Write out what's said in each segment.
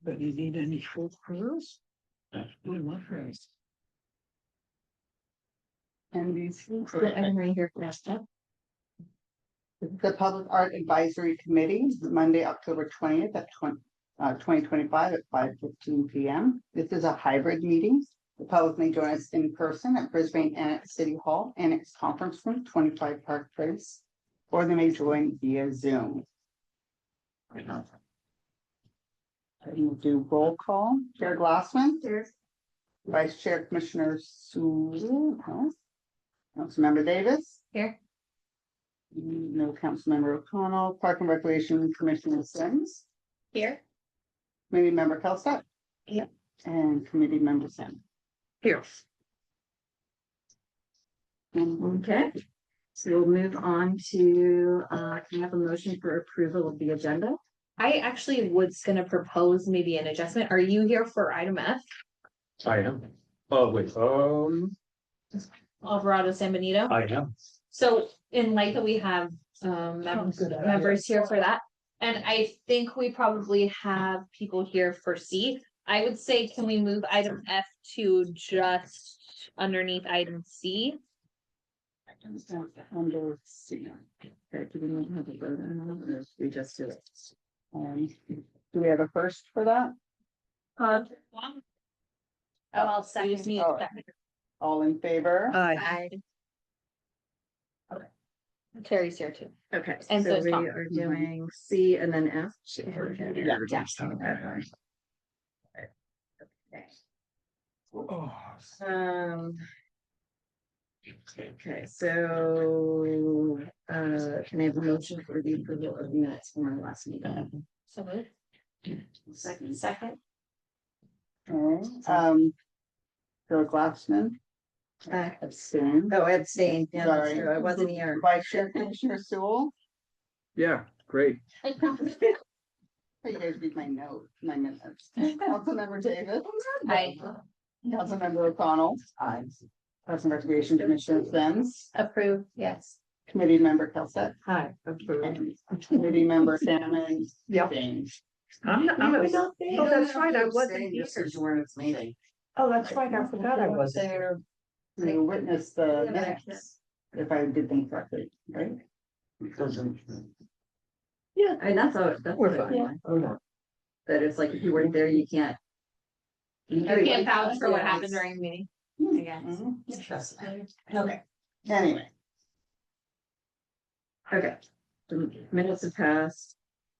But you need any full crews? And these. Everybody here for that stuff. The Public Art Advisory Committee, Monday, October 20th at 2025 at 5:15 p.m. This is a hybrid meeting. The public may join us in person at Brisbane Annex City Hall, Annex Conference Room, 25 Park Place, or they may join via Zoom. I will do roll call. Chair Glassman. Here. Vice Chair Commissioner Sewell. Councilmember Davis. Here. No, Councilmember O'Connell. Park and Recreation Commissioner Sims. Here. Committee Member Kelstead. Yep. And Committee Member Sim. Here. Okay. So we'll move on to, can I have a motion for approval of the agenda? I actually was gonna propose maybe an adjustment. Are you here for item F, I am. Oh, wait, Alvarado San Benito? I am. So in light that we have members here for that, and I think we probably have people here for C. I would say, can we move item F to just underneath item C? Under C. Okay, do we need to have a vote on it, or we just do it? Do we have a first for that? I'll second. second. All right. All in favor? Aye. Terry's here too. Okay, And so so we Tom. are doing C and then F. Um. Okay, so, can I have a motion for the approval of minutes from our last meeting? So moved. Second. Okay, Chair Glassman. Abstain. Oh, I abstained, yeah, that's Sorry. true, I wasn't here. Vice Chair Commissioner Sewell. Yeah, great. You guys read my note, my minutes. Councilmember Davis. Aye. Councilmember O'Connell. Aye. Council Recreation Commissioner Sims. Approved, yes. Committee Member Kelstead. Hi, approved. And Committee Member Salmon. Yep. I'm Oh, that's right, I wasn't here. During its meeting. Oh, that's right, I forgot I was there. You witnessed the Yeah. minutes, if I did them correctly, right? Yeah, and that's We're what fine. I like. That it's like, if you weren't there, you can't. You can't vouch for what happened during the meeting. I guess. Mhm. Okay, anyway. Okay, the minutes have passed.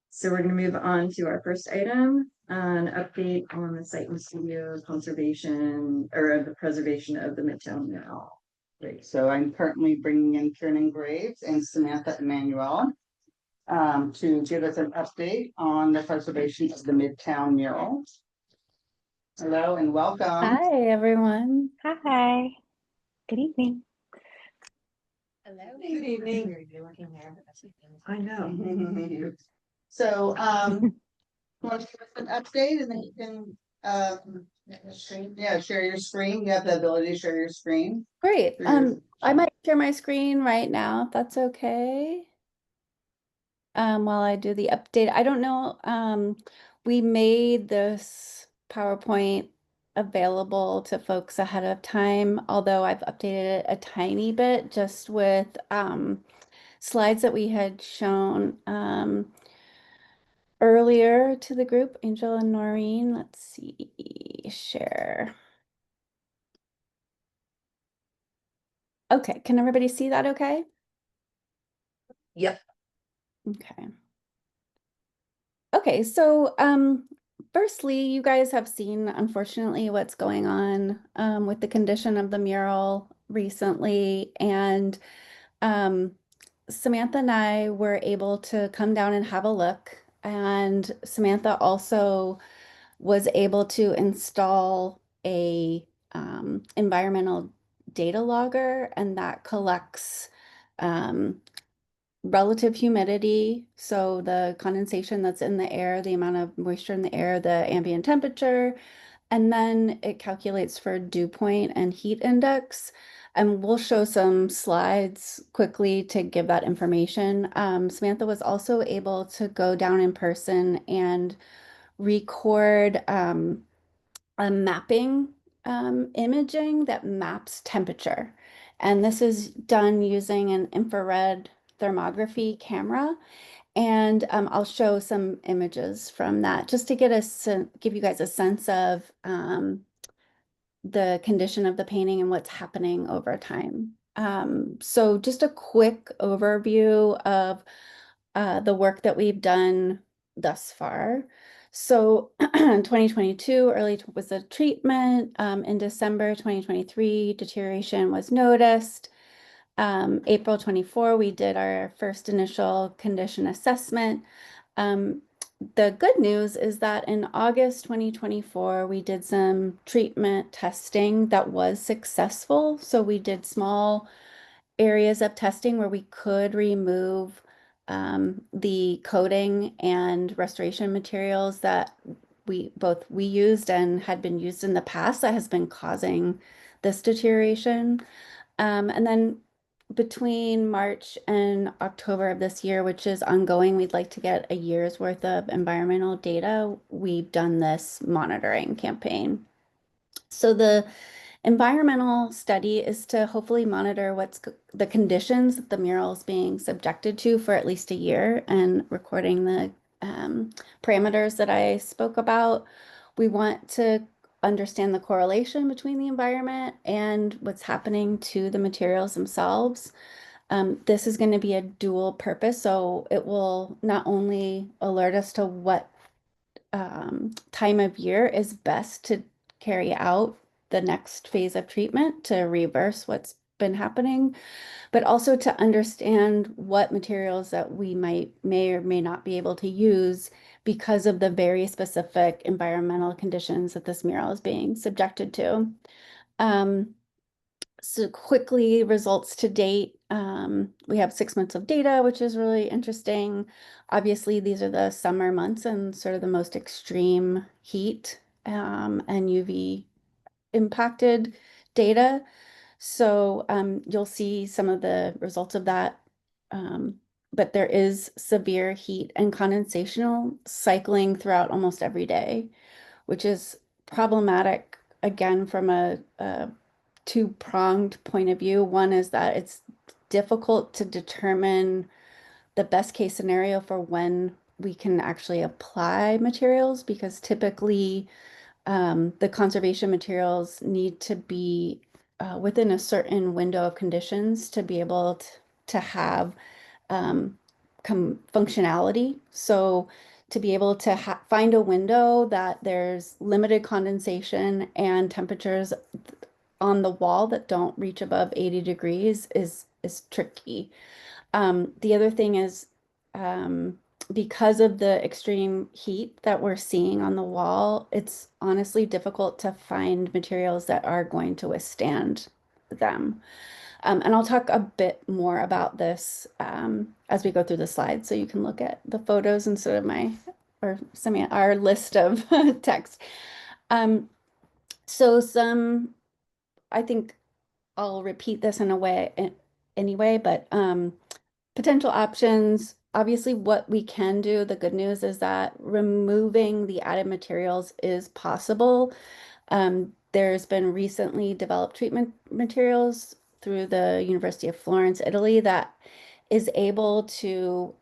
So we're gonna move on to our first item, an update on the site and studio conservation or the preservation of the Midtown Mall. Great, so I'm currently bringing in Kieran Graves and Samantha Emmanuel to give us an update on the preservation of the Midtown mural. Hello and welcome. Hi, everyone. Hi. Good evening. Hello. Good evening. I know. So, want to give us an update and then you can, share your screen. You have the ability to share your screen. Great. Sure. I might share my screen right now, if that's okay. While I do the update, I don't know, we made this PowerPoint available to folks ahead of time, although I've updated it a tiny bit just with slides that we had shown earlier to the group, Angel and Noreen. Let's see, share. Okay, can everybody see that okay? Yep. Okay. Okay, so firstly, you guys have seen, unfortunately, what's going on with the condition of the mural recently, and Samantha and I were able to come down and have a look, and Samantha also was able to install a environmental data logger, and that collects relative humidity, so the condensation that's in the air, the amount of moisture in the air, the ambient temperature, and then it calculates for dew point and heat index. And we'll show some slides quickly to give that information. Samantha was also able to go down in person and record a mapping imaging that maps temperature. And this is done using an infrared thermography camera. And I'll show some images from that just to get give you guys a sense of the condition of the painting and what's happening over time. So just a quick overview of the work that we've done thus far. So 2022 was the treatment. In December 2023, deterioration was noticed. April 24, we did our first initial condition assessment. The good news is that in August 2024, we did some treatment testing that was successful. So we did small areas of testing where we could remove the coating and restoration materials that we used and had been used in the past that has been causing this deterioration. And then between March and October of this year, which is ongoing, we'd like to get a year's worth of environmental data. We've done this monitoring campaign. So the environmental study is to hopefully monitor the conditions that the mural is being subjected to for at least a year and recording the parameters that I spoke about. We want to understand the correlation between the environment and what's happening to the materials themselves. This is going to be a dual purpose, so it will not only alert us to what time of year is best to carry out the next phase of treatment to reverse what's been happening, but also to understand what materials that we may or may not be able to use because of the very specific environmental conditions that this mural is being subjected to. So quickly, results to date, we have 6 months of data, which is really interesting. Obviously, these are the summer months and sort of the most extreme heat and UV impacted data. So you'll see some of the results of that. But there is severe heat and condensational cycling throughout almost every day, which is problematic, again, from a two-pronged point of view. One is that it's difficult to determine the best case scenario for when we can actually apply materials, because typically the conservation materials need to be within a certain window of conditions to be able to have functionality. So to be able to find a window that there's limited condensation and temperatures on the wall that don't reach above 80 degrees is tricky. The other thing is because of the extreme heat that we're seeing on the wall, it's honestly difficult to find materials that are going to withstand them. And I'll talk a bit more about this as we go through the slides, so you can look at the photos instead of our list of text. So I think I'll repeat this in a way anyway, but potential options, obviously what we can do, the good news is that removing the added materials is possible. There's been recently developed treatment materials through the University of Florence, Italy, that is able to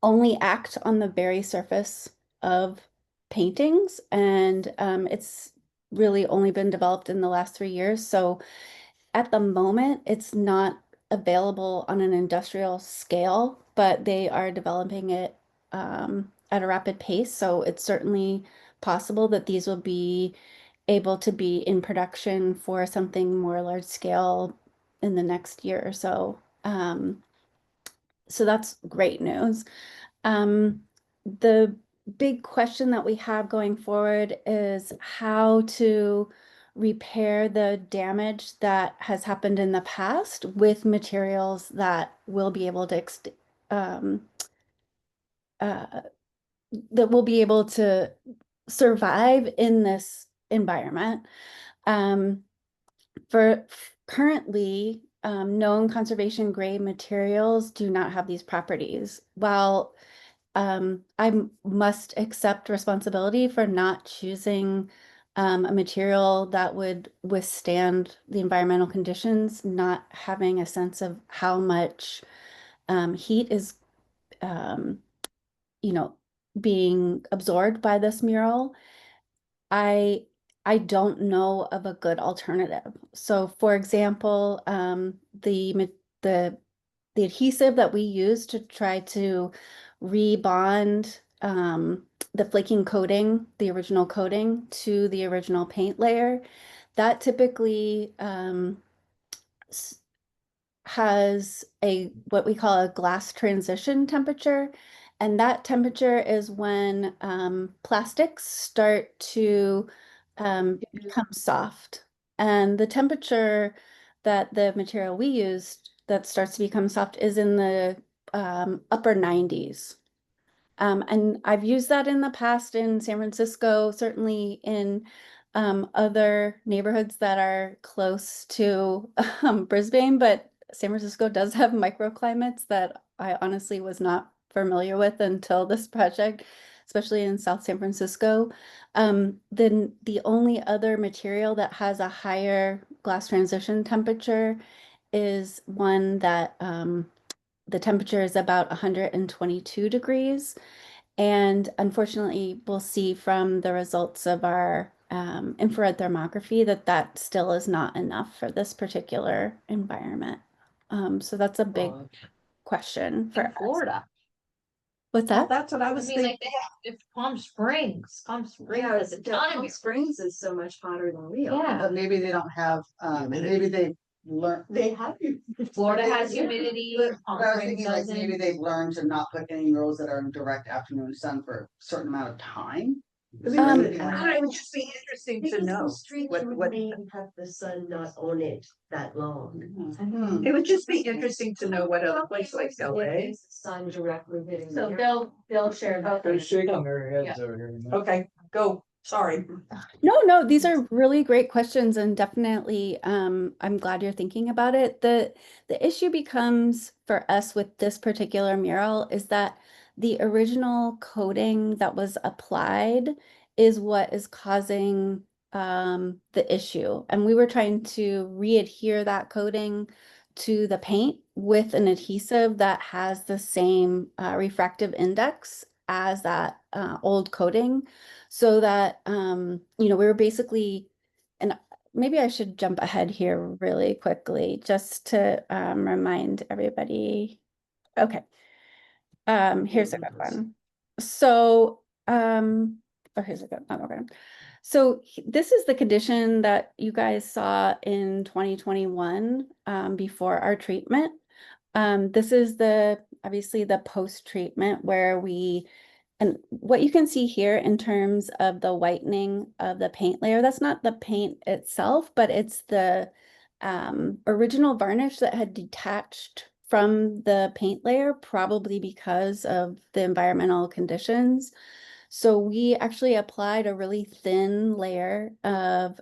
only act on the very surface of paintings. And it's really only been developed in the last 3 years. So at the moment, it's not available on an industrial scale, but they are developing it at a rapid pace. So it's certainly possible that these will be able to be in production for something more large scale in the next year or so. So that's great news. The big question that we have going forward is how to repair the damage that has happened in the past with materials that will be able to survive in this environment. For currently, known conservation grade materials do not have these properties. While must accept responsibility for not choosing a material that would withstand the environmental conditions, not having a sense of how much heat is, um, you know, being absorbed by this mural. I I don't know of a good alternative. So for example, the adhesive that we use to try to rebond the flaking coating, the original coating to the original paint layer, that typically has a what we call a glass transition temperature. And that temperature is when plastics start to become soft. And the temperature that the material we used that starts to become soft is in the upper 90s. And I've used that in the past in San Francisco, certainly in other neighborhoods that are close to Brisbane, but San Francisco does have microclimates that I honestly was not familiar with until this project, especially in South San Francisco. Then the only other material that has a higher glass transition temperature is one that the temperature is about 122 degrees. And unfortunately, we'll see from the results of our infrared thermography that that still is not enough for this particular environment. So that's a big question for us. Florida. What's Well, that? that's what I I was mean, like thinking. they have, if Palm Springs Yeah, has a ton of Palm it. Springs is so much hotter than we are. Yeah. But maybe they don't have, maybe they learn, They have. Florida has humidity. Palm but I was Springs thinking like doesn't. maybe they've learned to not put any murals that are in direct afternoon sun for a certain amount of time. I mean, it would just be interesting to know what. Have the sun not on it that long. It would just be interesting to know what other place like LA. Sun directly hitting. So they'll share both. They're shaking their heads Yeah. over here. Okay, go, sorry. No, these are really great questions, and definitely I'm glad you're thinking about it. The issue becomes for us with this particular mural is that the original coating that was applied is what is causing the issue. And we were trying to re-adhere that coating to the paint with an adhesive that has the same refractive index as that old coating, so that we were basically, and maybe I should jump ahead here really quickly just to remind everybody. Okay. Here's a good one. So, here's a good one. Okay. So this is the condition that you guys saw in 2021 before our treatment. This is obviously the post-treatment where and what you can see here in terms of the whitening of the paint layer, that's not the paint itself, but it's the original varnish that had detached from the paint layer, probably because of the environmental conditions. So we actually applied a really thin layer of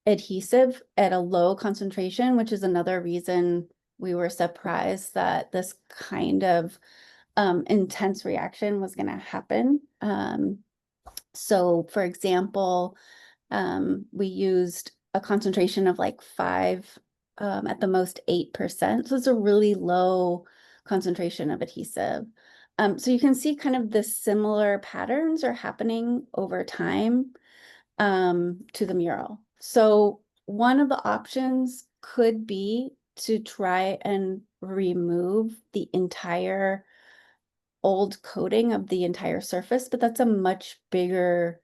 adhesive at a low concentration, which is another reason we were surprised that this kind of intense reaction was going to happen. So for example, we used a concentration of like 5, at the most 8%. So it's a really low concentration of adhesive. So you can see kind of the similar patterns are happening over time to the mural. So one of the options could be to try and remove the entire old coating of the entire surface, but that's a much bigger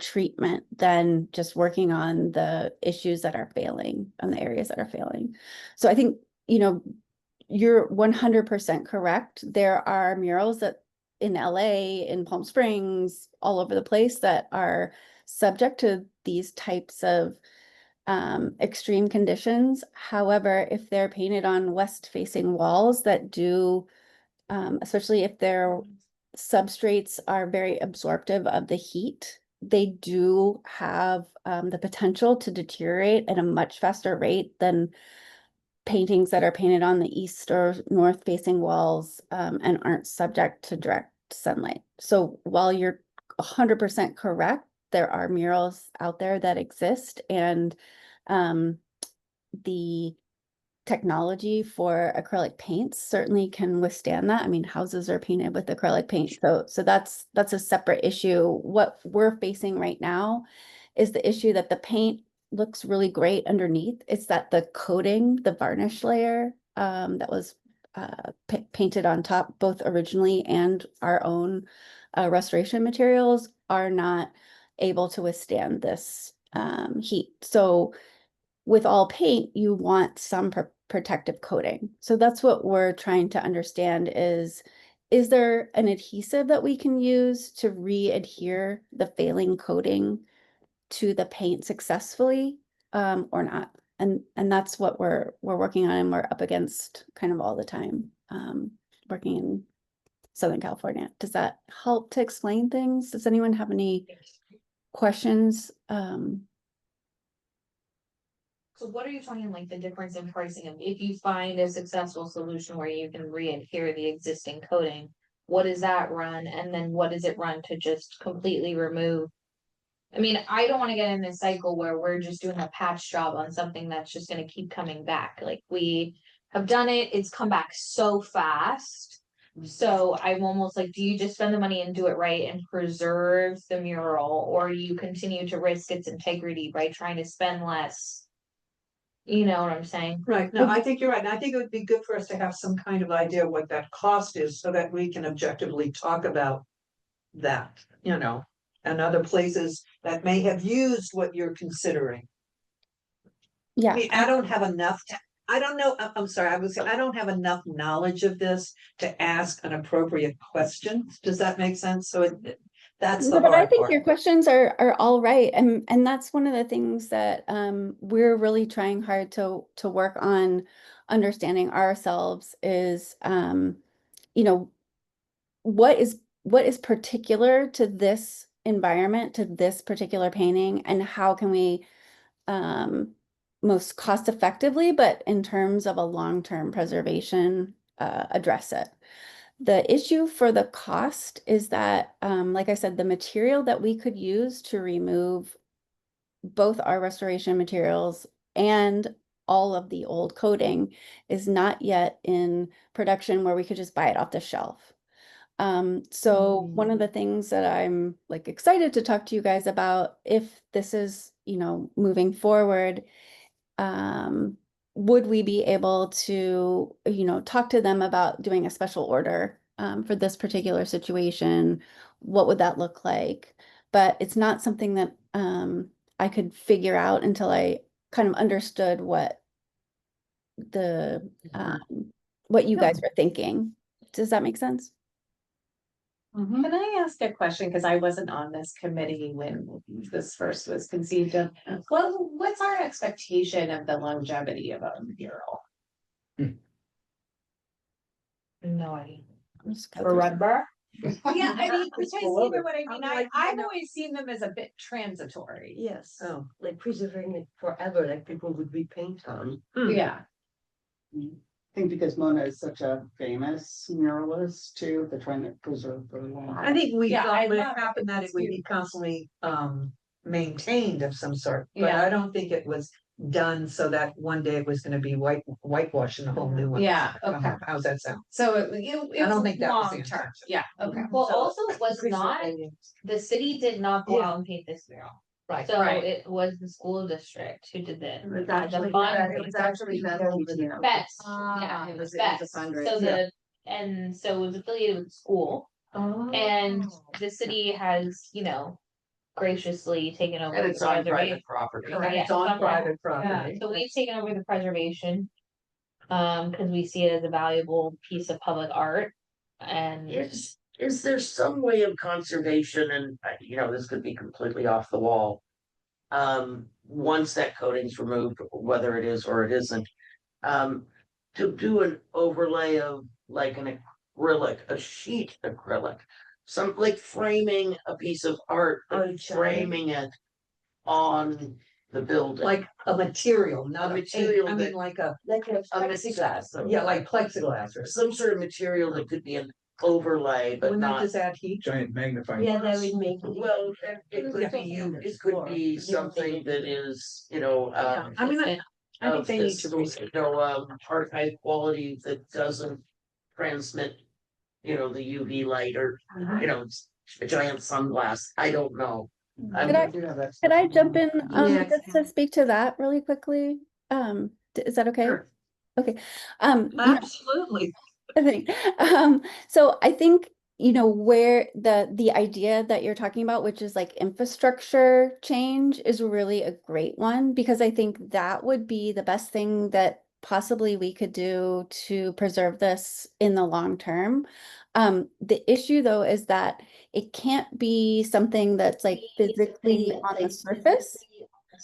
treatment than just working on the issues that are failing, on the areas that are failing. So I think, you're 100% correct. There are murals that in LA, in Palm Springs, all over the place that are subject to these types of extreme conditions. However, if they're painted on west-facing walls that do, especially if their substrates are very absorptive of the heat, they do have the potential to deteriorate at a much faster rate than paintings that are painted on the east or north facing walls and aren't subject to direct sunlight. So while you're 100% correct, there are murals out there that exist, and the technology for acrylic paints certainly can withstand that. I mean, houses are painted with acrylic paint, so that's a separate issue. What we're facing right now is the issue that the paint looks really great underneath. It's that the coating, the varnish layer that was painted on top, both originally and our own restoration materials, are not able to withstand this heat. So with all paint, you want some protective coating. So that's what we're trying to understand is there an adhesive that we can use to re-adhere the failing coating to the paint successfully or not? And that's what we're working on, and we're up against kind of all the time working in Southern California. Does that help to explain things? Does anyone have any questions? So what are you talking, like the difference in pricing? And if you find a successful solution where you can re-adhere the existing coating, what does that run? And then what does it run to just completely remove? I mean, I don't want to get in this cycle where we're just doing a patch job on something that's just going to keep coming back. Like we have done it, it's come back so fast. So I'm almost like, do you just spend the money and do it right and preserve the mural, or you continue to risk its integrity by trying to spend less? You know what I'm saying? Right, no, I think you're right, and I think it would be good for us to have some kind of idea what that cost is, so that we can objectively talk about that, you know, and other places that may have used what you're considering. I Yeah, mean, I don't have enough, I don't know, I'm sorry, I was, I don't have enough knowledge of this to ask an appropriate question. Does that make sense? So that's the no, but I hard think part. your questions are all right, and that's one of the things that we're really trying hard to work on understanding ourselves is you know, what is particular to this environment, to this particular painting, and how can we most cost effectively, but in terms of a long-term preservation, address it. The issue for the cost is that, like I said, the material that we could use to remove both our restoration materials and all of the old coating is not yet in production where we could just buy it off the shelf. So one of the things that I'm like excited to talk to you guys about, if this is, you know, moving forward, would we be able to, you know, talk to them about doing a special order for this particular situation? What would that look like? But it's not something that I could figure out until I kind of understood what the what you guys were thinking. Does that make sense? Can I ask a question? Because I wasn't on this committee when this first was conceived of. Well, what's our expectation of the longevity of a mural? No idea. Let's go For through Red Bar? Yeah, I mean, because you know what I I'm mean, like, I've you know- always seen them as a bit transitory. Yes, Oh. like preserving it forever, like people would repaint on. Yeah, I think because Mona is such a famous muralist too, they're trying to preserve her. I think we Yeah, I thought when it love it. happened that it It's would be beautiful. constantly maintained of some sort, but Yeah. I don't think it was done so that one day it was gonna be whitewashed and a whole new one. Yeah, okay. How's that sound? so it I don't was think that was the long term, intention. yeah, okay. Well, So, also it was not, preserving. the city did not go Yeah. out and paint this mural. Right. So Right. it was the school district who did it. It was as a actually, fundraiser. it was actually that. Best, Ah, yeah, it it was was a best. fundraiser. So and so it was affiliated with the school, and the city has, you know, graciously taken over. And it's the on preservation. private property. Yeah, It's on it's on private Yeah. property. So we've taken over the preservation. Cause we see it as a valuable piece of public art and. Is there some way of conservation, and you know, this could be completely off the wall? Once that coating's removed, whether it is or it isn't, to do an overlay of like an acrylic, a sheet acrylic. Some like framing a piece of art, Oh, but framing it on the building. Like a material, not A a material I mean, that- like a, Like a plexiglass, so- yeah, like plexiglass or something. Some sort of material that could be an overlay, but Wouldn't that not. just add heat? Giant magnifying. Yeah, that glass. would make. Well, it could be, it could be something that is, you know, I mean, I think of they need this, to you research. know, archive quality that doesn't transmit, you know, the UV light or, you know, it's a giant sunglass. I don't know. Could I jump in, Yeah. just to speak to that really quickly? Is that okay? Sure. Okay. You know, Absolutely. I think, so I think, you know, where the idea that you're talking about, which is like infrastructure change, is really a great one, because I think that would be the best thing that possibly we could do to preserve this in the long term. The issue though is that it can't be something that's like physically on the surface,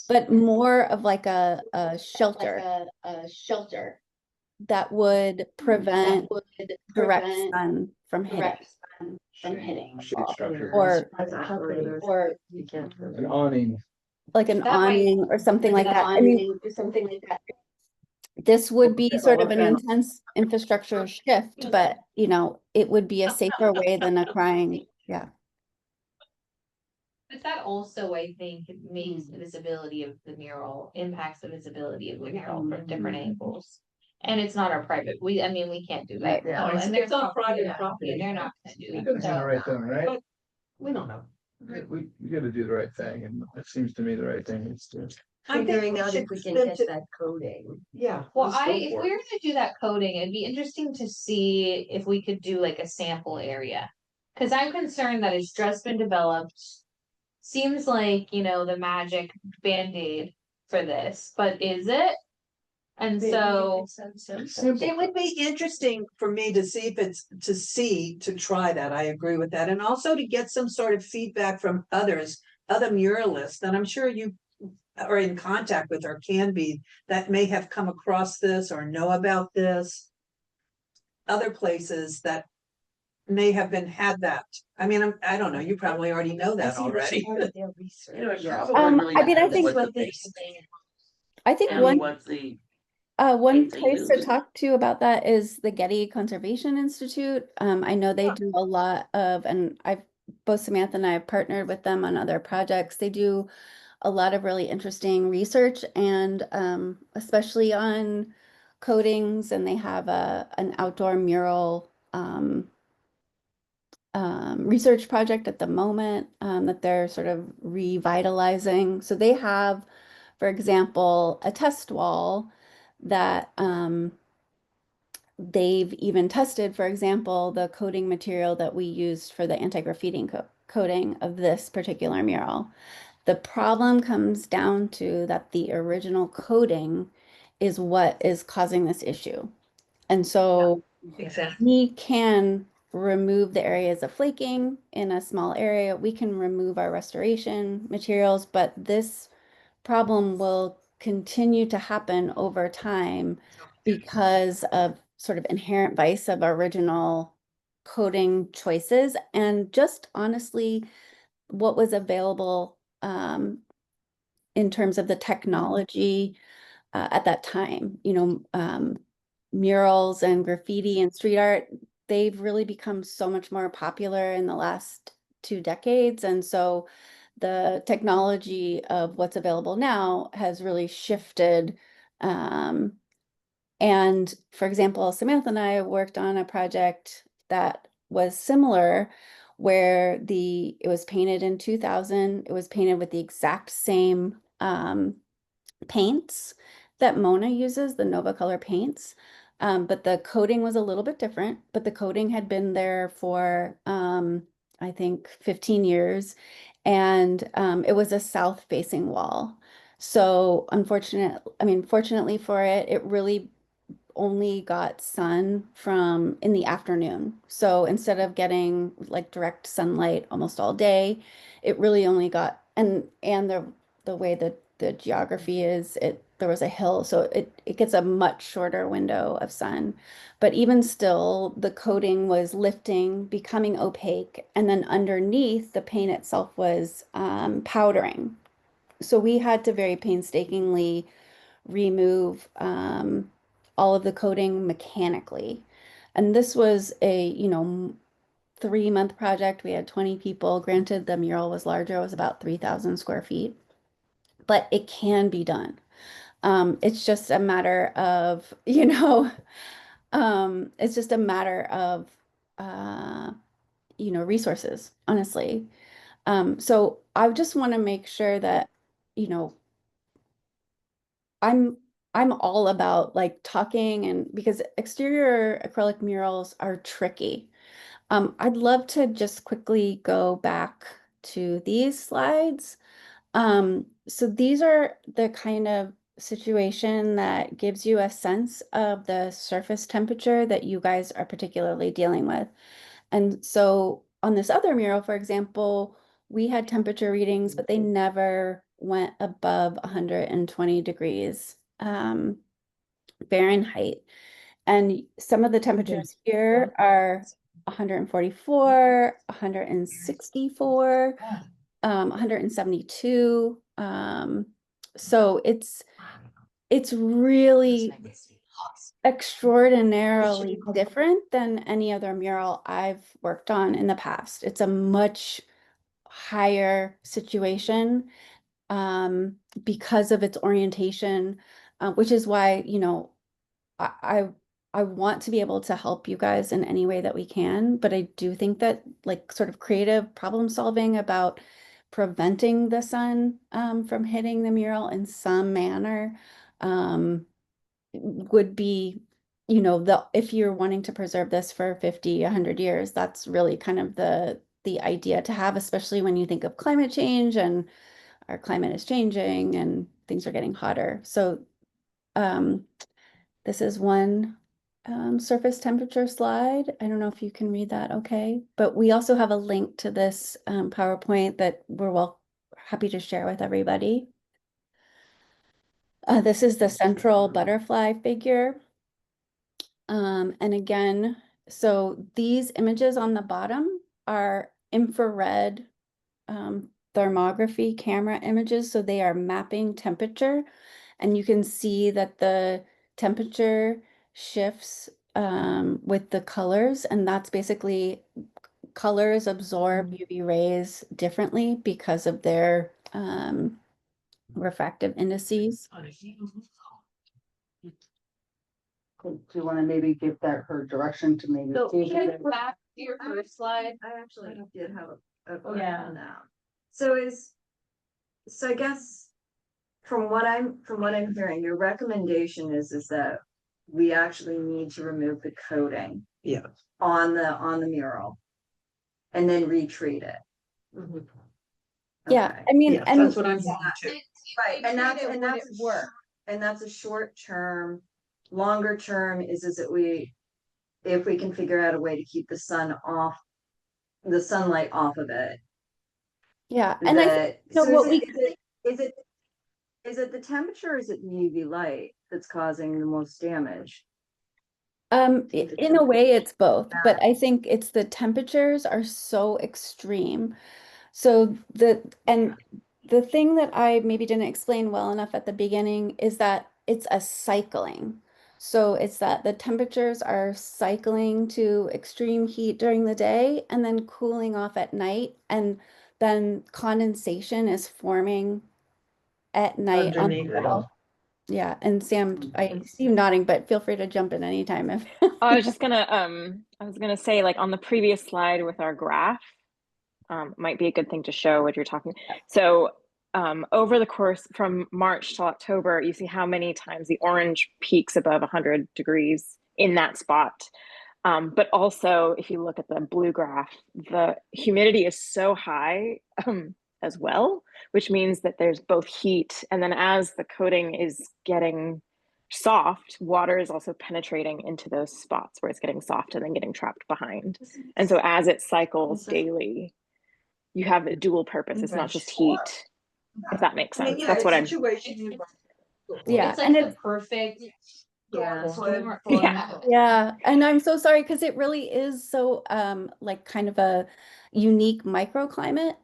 but more of like a shelter that would prevent direct sun from hitting. Shade structure. Or You can't. An awning. like an That might- awning or something like that. I mean, this would be sort of an intense infrastructure shift, but you know, it would be a safer way than a crying, yeah. But that also, I think, makes the visibility of the mural, impacts the visibility of the mural from different angles. And it's not our private, I mean, we can't do that. Yeah. No, and It's their not private yeah, property. They're not gonna do We're it. doing the So, right thing, right? We don't know. We gotta do the right thing, and it seems to me the right thing is to. I think Figuring we out should if we can spend get it- that coding. Yeah. well, Let's go if for we it. were gonna do that coding, it'd be interesting to see if we could do like a sample area. Cause I'm concerned that it's just been developed. Seems like, you know, the magic Band-Aid for this, but is it? And so, It would be interesting for me to see if it's, to try that. I agree with that. And also to get some sort of feedback from others, other muralists, and I'm sure you are in contact with or can be, that may have come across this or know about this. Other places that may have had that. I mean, I don't know, you probably already know that already. You know, it Yeah. probably really I mean, I depends think what the base- I think and one what the, one if they place to use- talk to about that is the Getty Conservation Institute. I know they do a lot of, and both Samantha and I have partnered with them on other projects. They do a lot of really interesting research, and especially on coatings, and they have an outdoor mural research project at the moment that they're sort of revitalizing. So they have, for example, a test wall that they've even tested, for example, the coating material that we used for the anti-graffiti coating of this particular mural. The problem comes down to that the original coating is what is causing this issue. And so Exactly. we can remove the areas of flaking in a small area. We can remove our restoration materials, but this problem will continue to happen over time because of sort of inherent vice of original coating choices, and just honestly what was available in terms of the technology at that time. You know, murals and graffiti and street art, they've really become so much more popular in the last 2 decades. And so the technology of what's available now has really shifted. And for example, Samantha and I worked on a project that was similar, where it was painted in 2000. It was painted with the exact same paints that Mona uses, the Nova Color paints. But the coating was a little bit different, but the coating had been there for, I think 15 years, and it was a south facing wall. So fortunately for it, it really only got sun from in the afternoon. So instead of getting like direct sunlight almost all day, it really only got, and the way that the geography is, there was a hill, so it gets a much shorter window of sun. But even still, the coating was lifting, becoming opaque, and then underneath the paint itself was powdering. so we had to very painstakingly remove all of the coating mechanically. And this was a, 3-month project. We had 20 people. Granted, the mural was larger, it was about 3,000 square feet, but it can be done. It's just a matter of, it's just a matter of, resources, honestly. So I just want to make sure that, you know, I'm I'm all about like talking and because exterior acrylic murals are tricky. I'd love to just quickly go back to these slides. So these are the kind of situation that gives you a sense of the surface temperature that you guys are particularly dealing with. And so on this other mural, for example, we had temperature readings, but they never went above 120 degrees Fahrenheit. And some of the temperatures here are 144, 164, 172. So it's really extraordinarily different than any other mural I've worked on in the past. It's a much higher situation because of its orientation, which is why, I, I I want to be able to help you guys in any way that we can, but I do think that like sort of creative problem solving about preventing the sun from hitting the mural in some manner would be, if you're wanting to preserve this for 50, 100 years, that's really kind of the idea to have, especially when you think of climate change and our climate is changing and things are getting hotter. So this is one surface temperature slide. I don't know if you can read that okay, but we also have a link to this PowerPoint that we're happy to share with everybody. This is the central butterfly figure. And again, so these images on the bottom are infrared thermography camera images. So they are mapping temperature. And you can see that the temperature shifts with the colors. And that's basically colors absorb UV rays differently because of their refractive indices. Do you want to maybe give that her direction to maybe? So see if can you it- go back to your first slide? I actually did have a Yeah. question on that. So I guess from what I'm hearing, your recommendation is that we actually need to remove the coating Yeah. on the mural and then retreat it. Yeah, Okay. I mean, Yeah, and that's what I'm saying too. Right, and that's work, and that's a short term. Longer term is that if we can figure out a way to keep the sunlight off of it. yeah, and I think, So what we is it the temperature or is it the UV light that's causing the most damage? in a way it's both, but I think it's the temperatures are so extreme. So the thing that I maybe didn't explain well enough at the beginning is that it's a cycling. So it's that the temperatures are cycling to extreme heat during the day and then cooling off at night, and then condensation is forming at night on the Underneath it wall. all. Yeah, and Sam, I see you nodding, but feel free to jump in anytime if I was gonna say, like on the previous slide with our graph, might be a good thing to show what you're talking. So over the course from March to October, you see how many times the orange peaks above 100 degrees in that spot. But also, if you look at the blue graph, the humidity is so high as well, which means that there's both heat, and then as the coating is getting soft, water is also penetrating into those spots where it's getting soft and then getting trapped behind. And so as it cycles daily, you have a dual purpose. It's not just heat, if that makes I mean, sense. yeah, That's what I'm. situation. yeah, It's like and the it's perfect. Yeah. yeah, and I'm so sorry because it really is so like kind of a unique microclimate.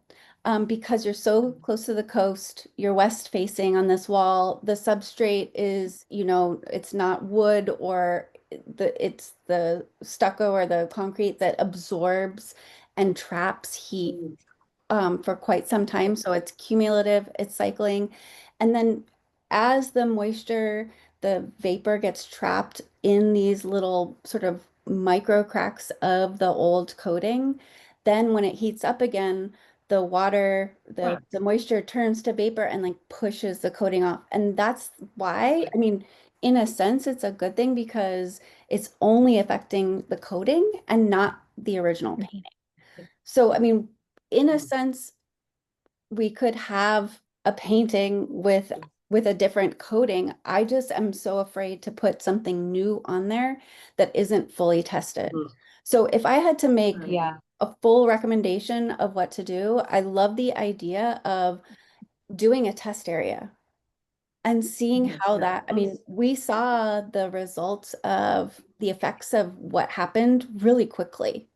because you're so close to the coast, you're west facing on this wall, the substrate is, you know, it's not wood or it's the stucco or the concrete that absorbs and traps heat for quite some time. So it's cumulative, it's cycling. And then as the moisture, the vapor gets trapped in these little sort of micro cracks of the old coating, then when it heats up again, the water, the moisture turns to vapor and like pushes the coating off. And that's why, I mean, in a sense, it's a good thing because it's only affecting the coating and not the original painting. So, I mean, in a sense, we could have a painting with a different coating. I just am so afraid to put something new on there that isn't fully tested. So if I had to make a full recommendation of what to do, I love the idea of doing a test area and seeing how that, I mean, we saw the results of the effects of what happened really quickly.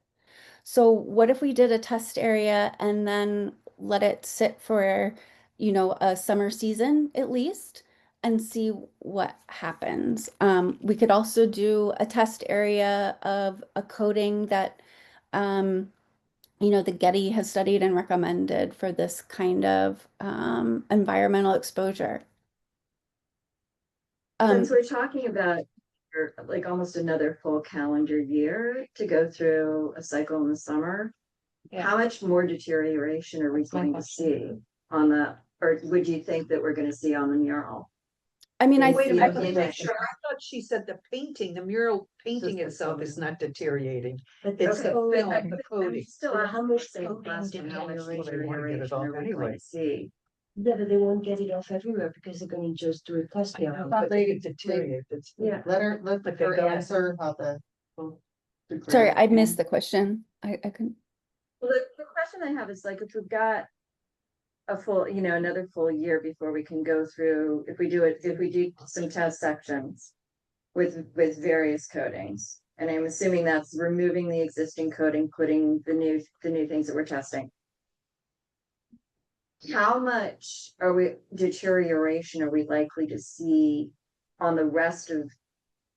So what if we did a test area and then let it sit for, you know, a summer season at least and see what happens? We could also do a test area of a coating that, you know, the Getty has studied and recommended for this kind of environmental exposure. Since we're talking about like almost another full calendar year to go through a cycle in the summer, how much more deterioration are we going to see on the, or would you think that we're going to see on the mural? I mean, I Wait a think minute, let me make sure. I thought she said the painting, the mural painting itself is not deteriorating. It's the film, the coating. Still, how much how much Well, they wanna get it deterioration off are we going anyway. to see? Yeah, but they won't get it off everywhere because they're gonna just do a test I know, now. but they deteriorate. It's- Yeah. Let But they go- answer how the. sorry, I missed the question. I couldn't. Well, the question I have is like, if we've got a full, you know, another full year before we can go through, if we do some test sections with various coatings, and I'm assuming that's removing the existing coating, putting the new things that we're testing. How much deterioration are we likely to see on the rest of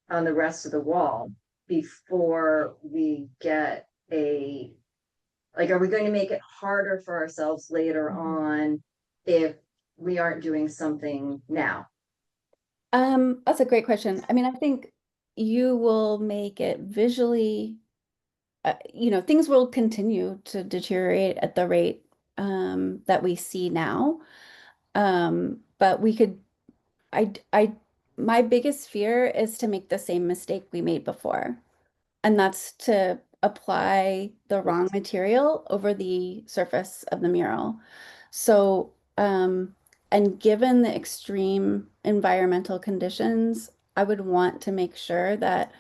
the wall before we get like, are we going to make it harder for ourselves later on if we aren't doing something now? That's a great question. I mean, I think you will make it visually, you know, things will continue to deteriorate at the rate that we see now. But we could, my biggest fear is to make the same mistake we made before. And that's to apply the wrong material over the surface of the mural. So, and given the extreme environmental conditions, I would want to make sure that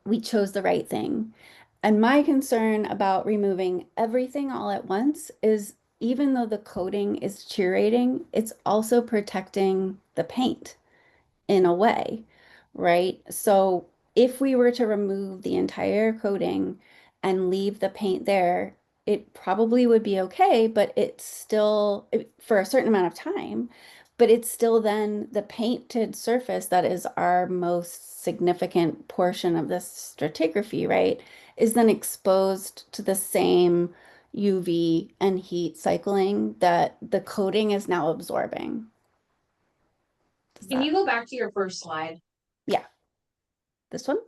we chose the right thing. And my concern about removing everything all at once is even though the coating is deteriorating, it's also protecting the paint in a way, right? So if we were to remove the entire coating and leave the paint there, it probably would be okay, but it's still for a certain amount of time, but it's still then the painted surface that is our most significant portion of this stratigraphy, right? Is then exposed to the same UV and heat cycling that the coating is now absorbing. Can you go back to your first slide? Yeah. This one?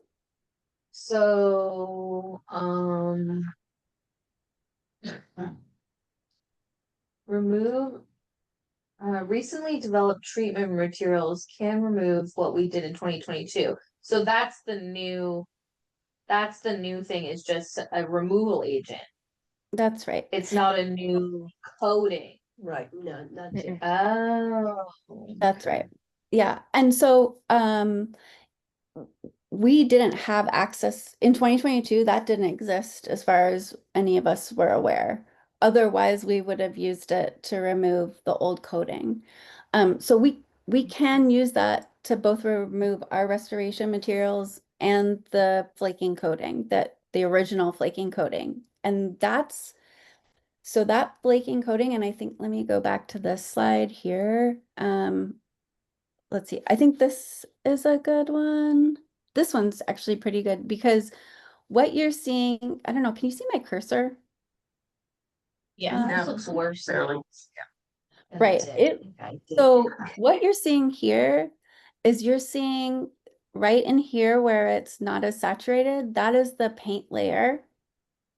So, remove, recently developed treatment materials can remove what we did in 2022. So that's the new thing, is just a removal agent. That's right. It's not a new coating. Right. No, not yet. Oh. That's right. Yeah. And so we didn't have access in 2022, that didn't exist as far as any of us were aware. Otherwise, we would have used it to remove the old coating. So we can use that to both remove our restoration materials and the flaking coating, that the original flaking coating. And that's So that flaking coating, and I think, let me go back to this slide here. Let's see, I think this is a good one. This one's actually pretty good because what you're seeing, I don't know, can you see my cursor? Yeah. That looks worse. Barely. Right. So what you're seeing here is you're seeing right in here where it's not as saturated, that is the paint layer,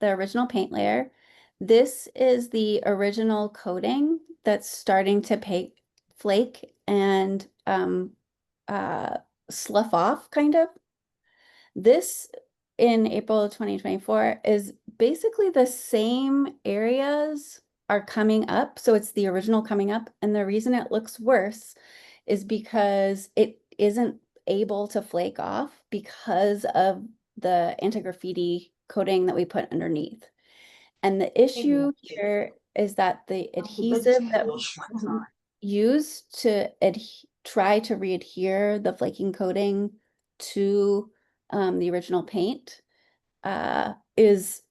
the original paint layer. This is the original coating that's starting to flake and slough off kind of. This in April of 2024 is basically the same areas are coming up. So it's the original coming up. And the reason it looks worse is because it isn't able to flake off because of the anti-graffiti coating that we put underneath. And the issue here is that the adhesive that we use to try to readhere the flaking coating to the original paint is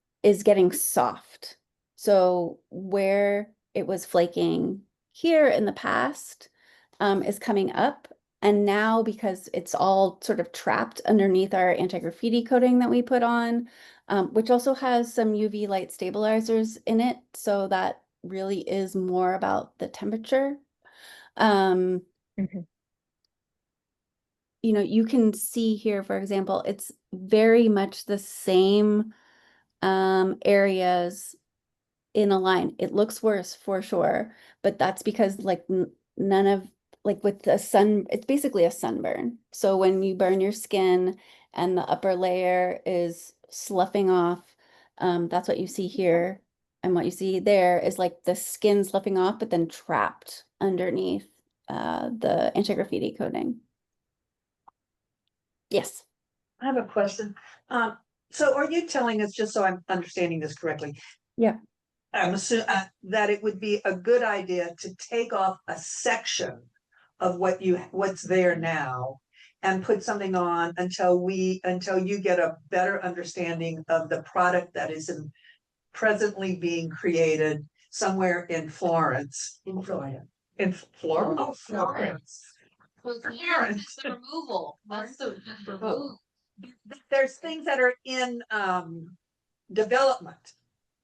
getting soft. So where it was flaking here in the past is coming up. And now because it's all sort of trapped underneath our anti-graffiti coating that we put on, which also has some UV light stabilizers in it. So that really is more about the temperature. You know, you can see here, for example, it's very much the same areas in a line. It looks worse for sure, but that's because like none of, like with the sun, it's basically a sunburn. So when you burn your skin and the upper layer is sloughing off, that's what you see here. And what you see there is like the skin sloughing off, but then trapped underneath the anti-graffiti coating. Yes. I have a question. So are you telling us, just so I'm understanding this correctly? Yeah. I'm assuming that it would be a good idea to take off a section of what's there now and put something on until you get a better understanding of the product that is presently being created somewhere in Florence. In Florida. In Florida? Oh, Florence. That's the removal. That's the remove. There's things that are in development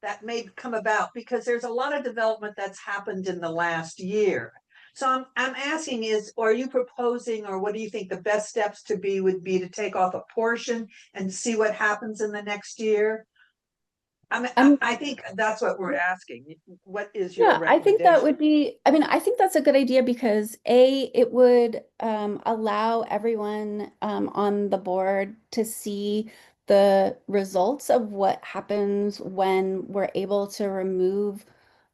that may come about because there's a lot of development that's happened in the last year. So I'm asking are you proposing, or what do you think the best steps would be to take off a portion and see what happens in the next year? I think that's what we're asking. What is your Yeah, I think that would recommendation? be, I mean, I think that's a good idea because it would allow everyone on the board to see the results of what happens when we're able to remove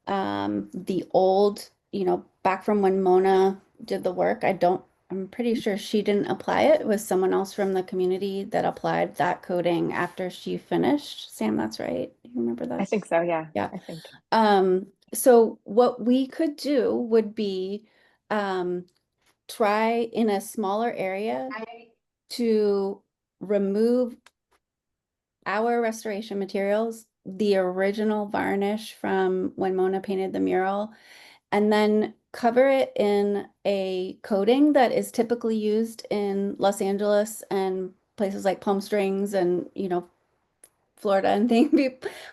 the old, you know, back from when Mona did the work. I'm pretty sure she didn't apply it. It was someone else from the community that applied that coding after she finished. Sam, that's right. You remember that? I think so, yeah. Yeah. I think. So what we could do would be try in a smaller area to remove our restoration materials, the original varnish from when Mona painted the mural, and then cover it in a coating that is typically used in Los Angeles and places like Palm Springs and, you know, Florida and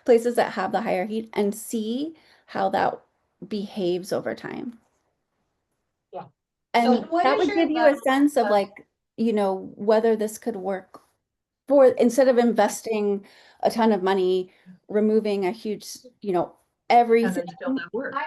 places that have the higher heat, and see how that behaves over time. Yeah. And So what that is would your give you a level sense of of- like, you know, whether this could work for, instead of investing a ton of money, removing a huge, you know, everything. I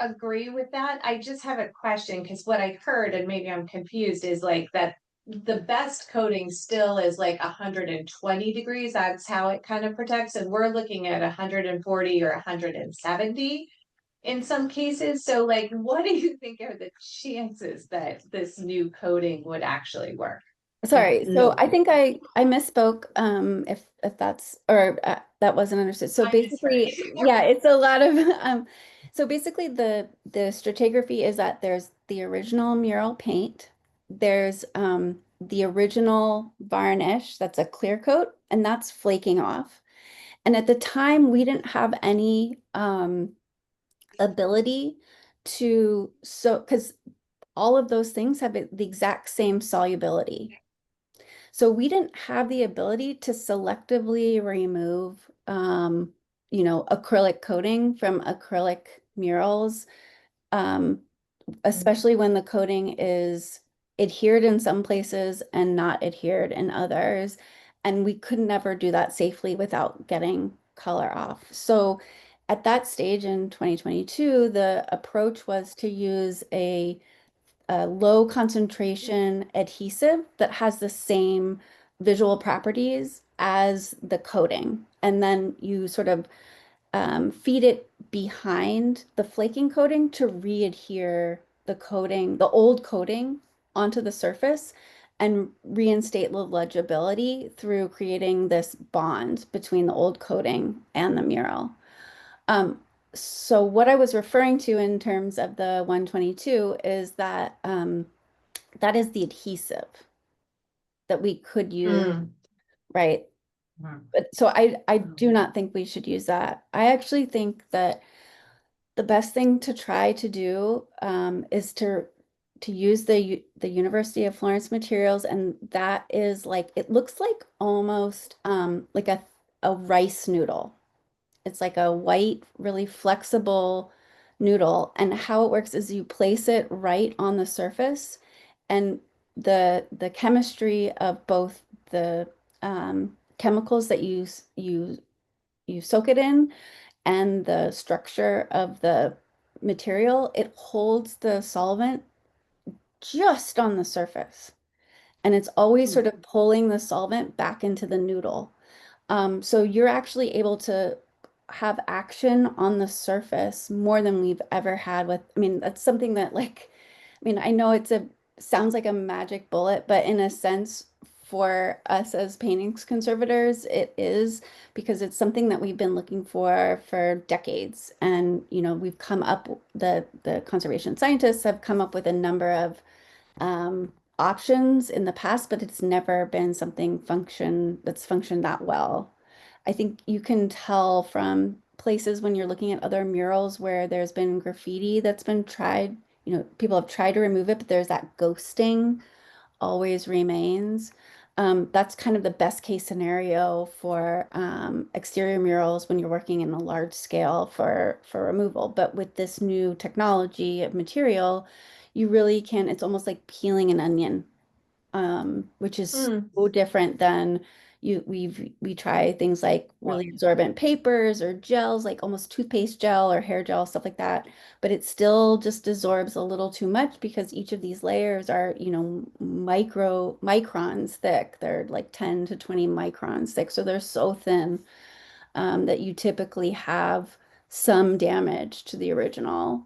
agree with that. I just have a question because what I heard, and maybe I'm confused, is like that the best coating still is like 120 degrees. That's how it kind of protects. And we're looking at 140 or 170 in some cases. So like, what do you think are the chances that this new coating would actually work? Sorry, so No. I think I misspoke, if that's, or that wasn't understood. So I basically, misheard. yeah, it's a lot of, so basically the stratigraphy is that there's the original mural paint, there's the original varnish, that's a clear coat, and that's flaking off. And at the time, we didn't have any ability to, so, because all of those things have the exact same solubility. So we didn't have the ability to selectively remove, acrylic coating from acrylic murals, especially when the coating is adhered in some places and not adhered in others. And we could never do that safely without getting color off. So at that stage in 2022, the approach was to use a low concentration adhesive that has the same visual properties as the coating. And then you sort of feed it behind the flaking coating to re-adhere the coating, the old coating onto the surface and reinstate the legibility through creating this bond between the old coating and the mural. So what I was referring to in terms of the 122 is that that is the adhesive that we could use, right? But so I do not think we should use that. I actually think that the best thing to try to do is to use the University of Florence materials, and that is like, it looks like almost like a rice noodle. It's like a white, really flexible noodle. And how it works is you place it right on the surface, and the chemistry of both the chemicals that you soak it in and the structure of the material, it holds the solvent just on the surface. And it's always sort of pulling the solvent back into the noodle. So you're actually able to have action on the surface more than we've ever had with, I mean, that's something that I know sounds like a magic bullet, but in a sense, for us as paintings conservators, it is, because it's something that we've been looking for decades. And, we've come up, the conservation scientists have come up with a number of options in the past, but it's never been something that's functioned that well. I think you can tell from places when you're looking at other murals where there's been graffiti that's been tried, people have tried to remove it, but there's that ghosting always remains. That's kind of the best case scenario for exterior murals when you're working in a large scale for removal. But with this new technology of material, you really can, it's almost like peeling an onion, which is so different than we try things like really absorbent papers or gels, like almost toothpaste gel or hair gel, stuff like that. But it still just absorbs a little too much because each of these layers are, microns thick. They're like 10 to 20 microns thick. So they're so thin that you typically have some damage to the original,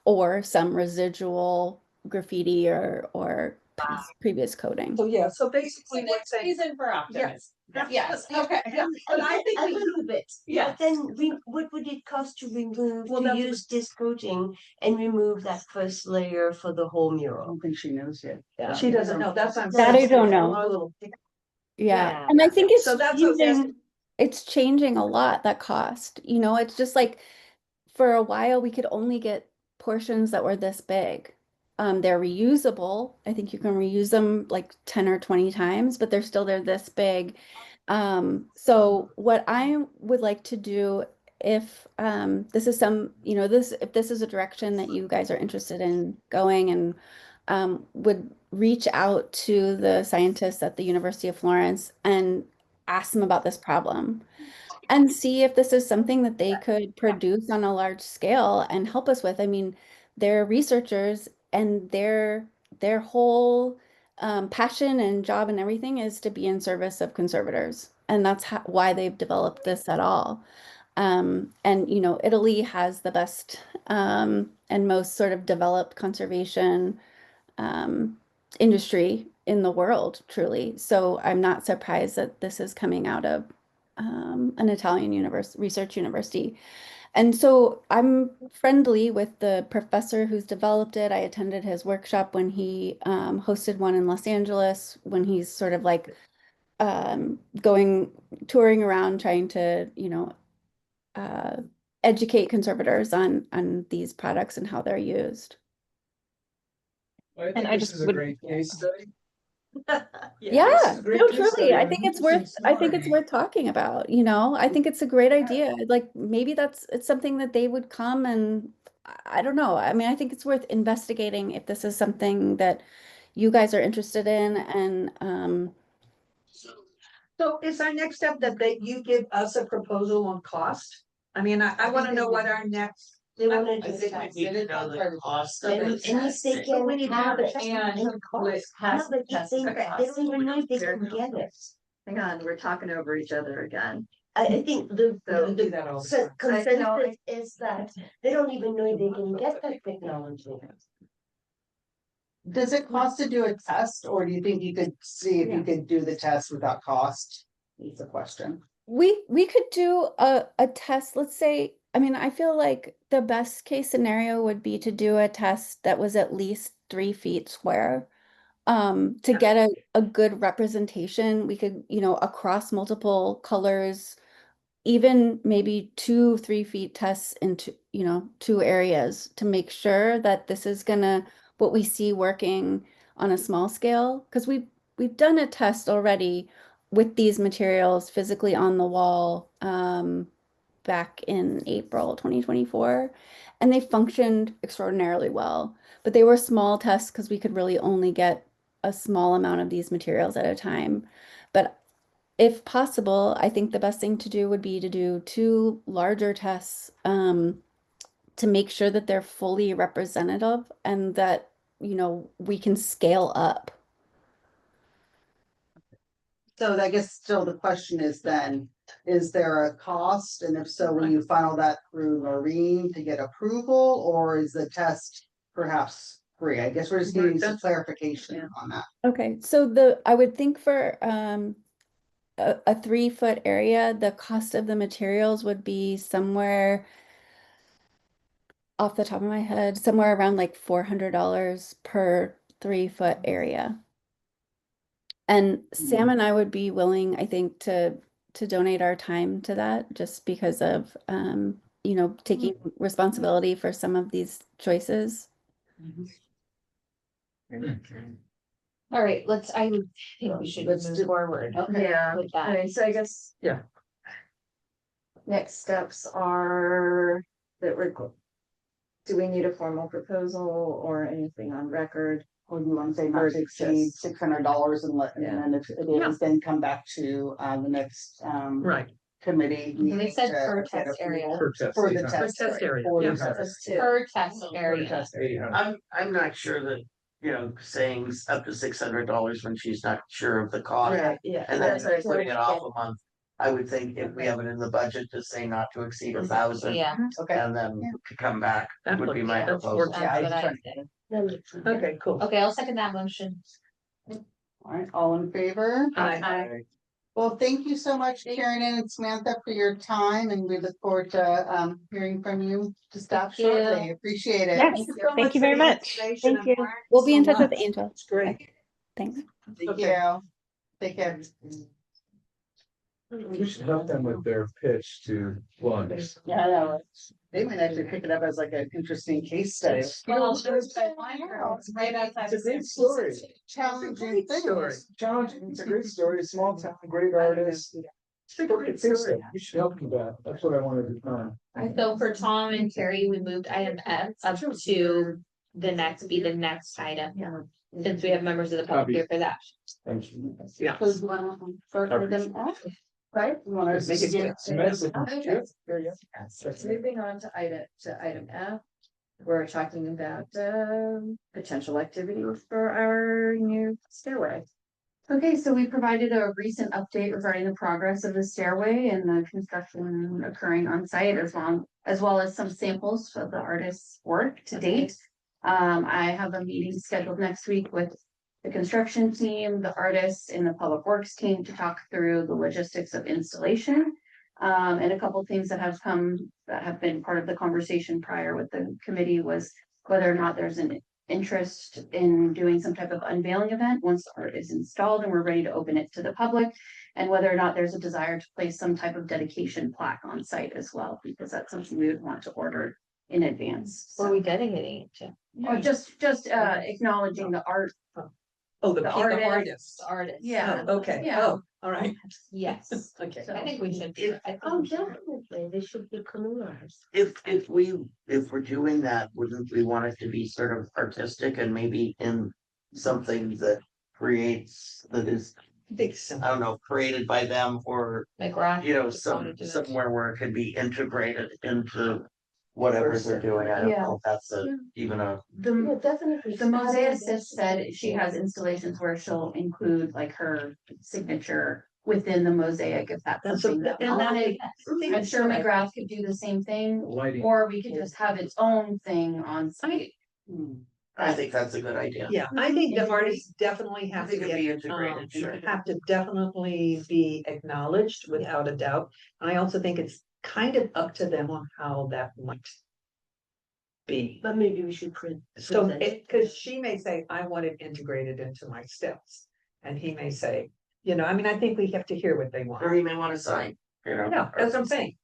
or some residual graffiti or previous coating. So, yeah, so basically what saying, Reason for optimism. Yes, okay, but I think A we, little bit. yeah. But then what would it cost to remove, Well, to that's- use this coating and remove that first layer for the whole I mural? don't think she knows yet. She doesn't know, that's what I'm That saying. I don't know. Our little- Yeah. And I think it's So that's changing, it's changing a lot, that cost. It's just like, for a while we could only get portions that were this big. They're reusable. I think you can reuse them like 10 or 20 times, but they're this big. So what I would like to do, if this is if this is a direction that you guys are interested in going, and would reach out to the scientists at the University of Florence and ask them about this problem and see if this is something that they could produce on a large scale and help us with. I mean, they're researchers, and their whole passion and job and everything is to be in service of conservators. And that's why they've developed this at all. And, Italy has the best and most sort of developed conservation industry in the world, truly. So I'm not surprised that this is coming out of an Italian research university. And so I'm friendly with the professor who's developed it. I attended his workshop when he hosted one in Los Angeles, when he's sort of like touring around trying to, educate conservators on these products and how they're used. I think I this just is a would- great case study. Yeah, this is a great no, case truly, study I on think it's using worth, I think it's smart. worth talking about, I think it's a great idea. Like, maybe it's something that they would come and, I don't know. I mean, I think it's worth investigating if this is something that you guys are interested in and, So is our next step that you give us a proposal on cost? I mean, I wanna know what our next. They wanna I just think test we need it. to know the cost of And it. if they But we can need to have have it it and and cost, has but to if test they the don't even know if they Very can get it. Hang on, we're talking over each other again. I think the, So- do that all the the time. consensus is that they don't even know if they can get that technology. Does it cost to do a test, or do you think you could see if you could do the test without cost? Is the question. we could do a test, let's say, I mean, I feel like the best case scenario would be to do a test that was at least 3 feet square. To get a good representation, we could, across multiple colors, even maybe 2-3 feet tests into, 2 areas to make sure that this is gonna, what we see working on a small scale. Because we've done a test already with these materials physically on the wall back in April 2024, and they functioned extraordinarily well. But they were small tests because we could really only get a small amount of these materials at a time. But if possible, I think the best thing to do would be to do 2 larger tests to make sure that they're fully representative and that, we can scale up. So I guess still the question is then, is there a cost? And if so, will you funnel that through Noreen to get approval, or is the test perhaps free? I guess we're just getting some clarification on that. Okay, so I would think for a 3-foot area, the cost of the materials would be somewhere, off the top of my head, somewhere around like $400 per 3-foot area. And Sam and I would be willing, I think, to donate our time to that, just because of taking responsibility for some of these choices. All right, I would think we should Let's move do- forward Okay. Yeah, with that. okay, so I guess. Yeah. Next steps are that do we need a formal proposal or anything on record? Or do you want to say not to exceed $600 and then if it is, then come back to the next Right. committee. We meeting said to per get test area. approval Per test, For the 800. test. test area, For the yeah. test. Per test Per area. test area. 800. I'm not sure that, saying up to $600 when she's not sure of the cost. Right. Yeah. And then that's what I putting it off said. a month, I would think if we have it in the budget to say not to exceed 1,000. Yeah. Okay. And then to come back That would be looks- my that's proposal. works. Yeah, I That's was what I trying- said. Okay, cool. Okay, I'll second that motion. All right, all in favor? Aye. Well, thank you so much, Karen and Samantha, for your time, and we look forward to hearing from you to staff Thank you. shortly. Appreciate it. Yes, thank you very much. Thank you. We'll be in touch with Angel. It's great. Thanks. Thank Okay. you. Take care. We should help them with their pitch to lunch. Yeah, I know. They might actually pick it up as like an interesting case study. Well, there's that one girl, it's right outside. It's a great story. Challenging story. things. Challenging, it's a great story, small town, great artist. It's a great story. We should help you with that. That's what I wanted to find. So for Tom and Terry, we moved item F up to the next item. Yeah. Since we have members of the public here for that. Thank you. Yeah. So you wanna start with them off? Right? You wanna Make it get- messy. Okay. Yep, there you go. Moving on to item F, we're talking about potential activities for our new stairway. Okay, so we provided a recent update regarding the progress of the stairway and the construction occurring on site as well as some samples of the artist's work to date. I have a meeting scheduled next week with the construction team, the artists, and the public works team to talk through the logistics of installation. And a couple things that have been part of the conversation prior with the committee was whether or not there's an interest in doing some type of unveiling event once the art is installed and we're ready to open it to the public. And whether or not there's a desire to place some type of dedication plaque on site as well, because that's something we would want to order in advance. What are we dedicating it to? Or just acknowledging the art, Oh, the The artist. The artist. Yeah. Oh, okay, Yeah. oh, all right, Yes, okay. So- I think we should. If- I Oh, think we should. definitely, they should be communalized. If we're doing that, wouldn't we want it to be sort of artistic and maybe in something that creates, that is, I think so. I don't know, created by them or, Like Ross. you know, just wanted some, to do it. somewhere where it can be integrated into whatever they're doing. I don't Yeah. know if that's even a, Yeah, the, definitely. the mosaicist said she has installations where she'll include like her signature within the mosaic, if that's That's something that. and that is. I'm sure McGrath could do the same thing, Lighting. or we could just have its own thing on site. I think that's a good idea. Yeah, I think the artists definitely I have to think it'd get, be integrated, sure. have to definitely be acknowledged without a doubt. And I also think it's kind of up to them on how that might be. But maybe we should print. So present it, cause she may say, I want it integrated into my steps. And he may say, you know, I mean, I think we have to hear what they Or want. you may want to sign, you know. No, that's what I'm saying.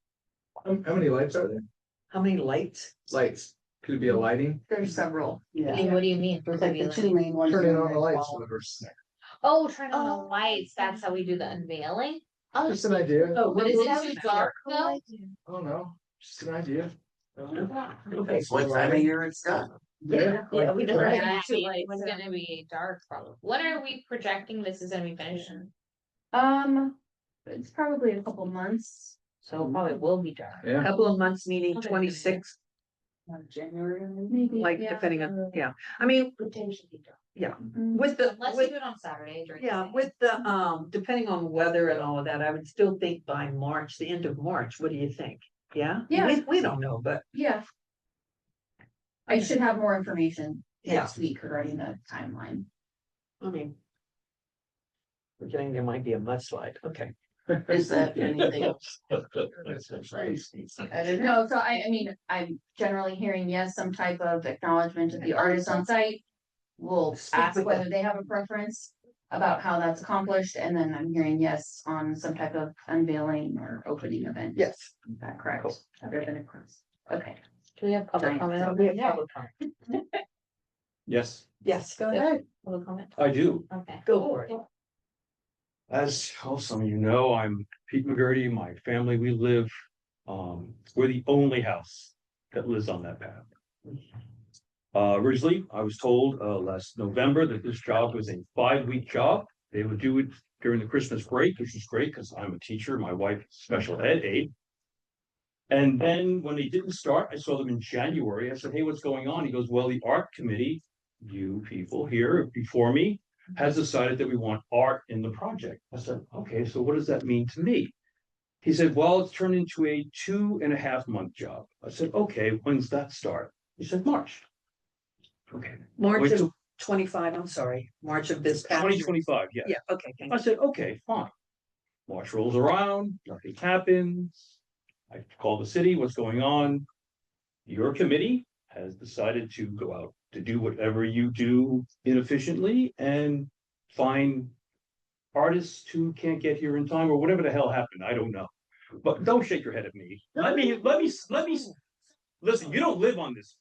How many lights are there? How many lights? Lights, could it be a lighting? There's several. I mean, Yeah, what do you mean? there's like the two main ones. Turn and on then the lights, there's whatever. Oh, turn on the Oh. lights, that's how we do the unveiling? Just an idea. Oh, But is well, it too dark though? I don't know, just an idea. Okay, so what time of year it's done? Yeah. Yeah, we don't Right. have- Yeah, Too light, it's gonna be dark probably. When are we projecting this is gonna be finished? It's probably a couple months. So it probably will be dark. Yeah. Couple of months, meaning Okay. 26, January. Maybe. like yeah. depending on, yeah. I mean, Potentially dark. with the, Unless we with, do it on Saturday during. the yeah, day. with the, depending on weather and all of that, I would still think by March, the end of March, what do you think? Yeah? Yeah. We don't know, but Yeah. I should have more information Yeah. next week regarding the timeline. I mean. We're getting, there might be a mudslide, okay. Is that anything else? I don't know, so I mean, I'm generally hearing yes, some type of acknowledgement of the artist on site. We'll Speak ask with whether them. they have a preference about how that's accomplished, and then I'm hearing yes on some type of unveiling or opening event. Yes. Is that correct? Cool. Other than a cross. Okay. Do we have public Giant comment? cell. on We have that? public comment. Yes, Yes, Go ahead. Public comment, I do. okay. go for it. As some of you know, I'm Pete McGurty. My family, we live, we're the only house that lives on that path. Originally, I was told last November that this job was a 5-week job. They would do it during the Christmas break, which is great because I'm a teacher, my wife is a special ed aide. And then when they didn't start, I saw them in January. I said, hey, what's going on? He goes, well, the art committee, you people here before me, has decided that we want art in the project. I said, okay, so what does that mean to me? He said, well, it's turned into a 2.5-month job. I said, okay, when's that start? He said, March. Okay, March Wait of till- 25, I'm sorry, March of this past. 2025, yeah. Yeah, okay, thank I you. said, okay, fine. March rolls around, nothing happens. I call the city, what's going on? Your committee has decided to go out to do whatever you do inefficiently and find artists who can't get here in time or whatever the hell happened. I don't know. But don't shake your head at me. Let me, listen, you don't live on this.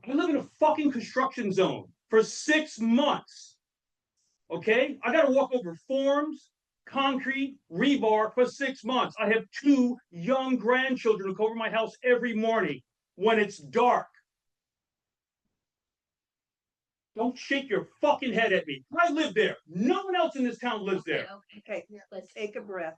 I live in a fucking construction zone for 6 months. Okay, I gotta walk over forms, concrete, rebar for 6 months. I have 2 young grandchildren who come over my house every morning when it's dark. Don't shake your fucking head at me. I live there. No one else in this town lives there. Okay, Let's take a breath.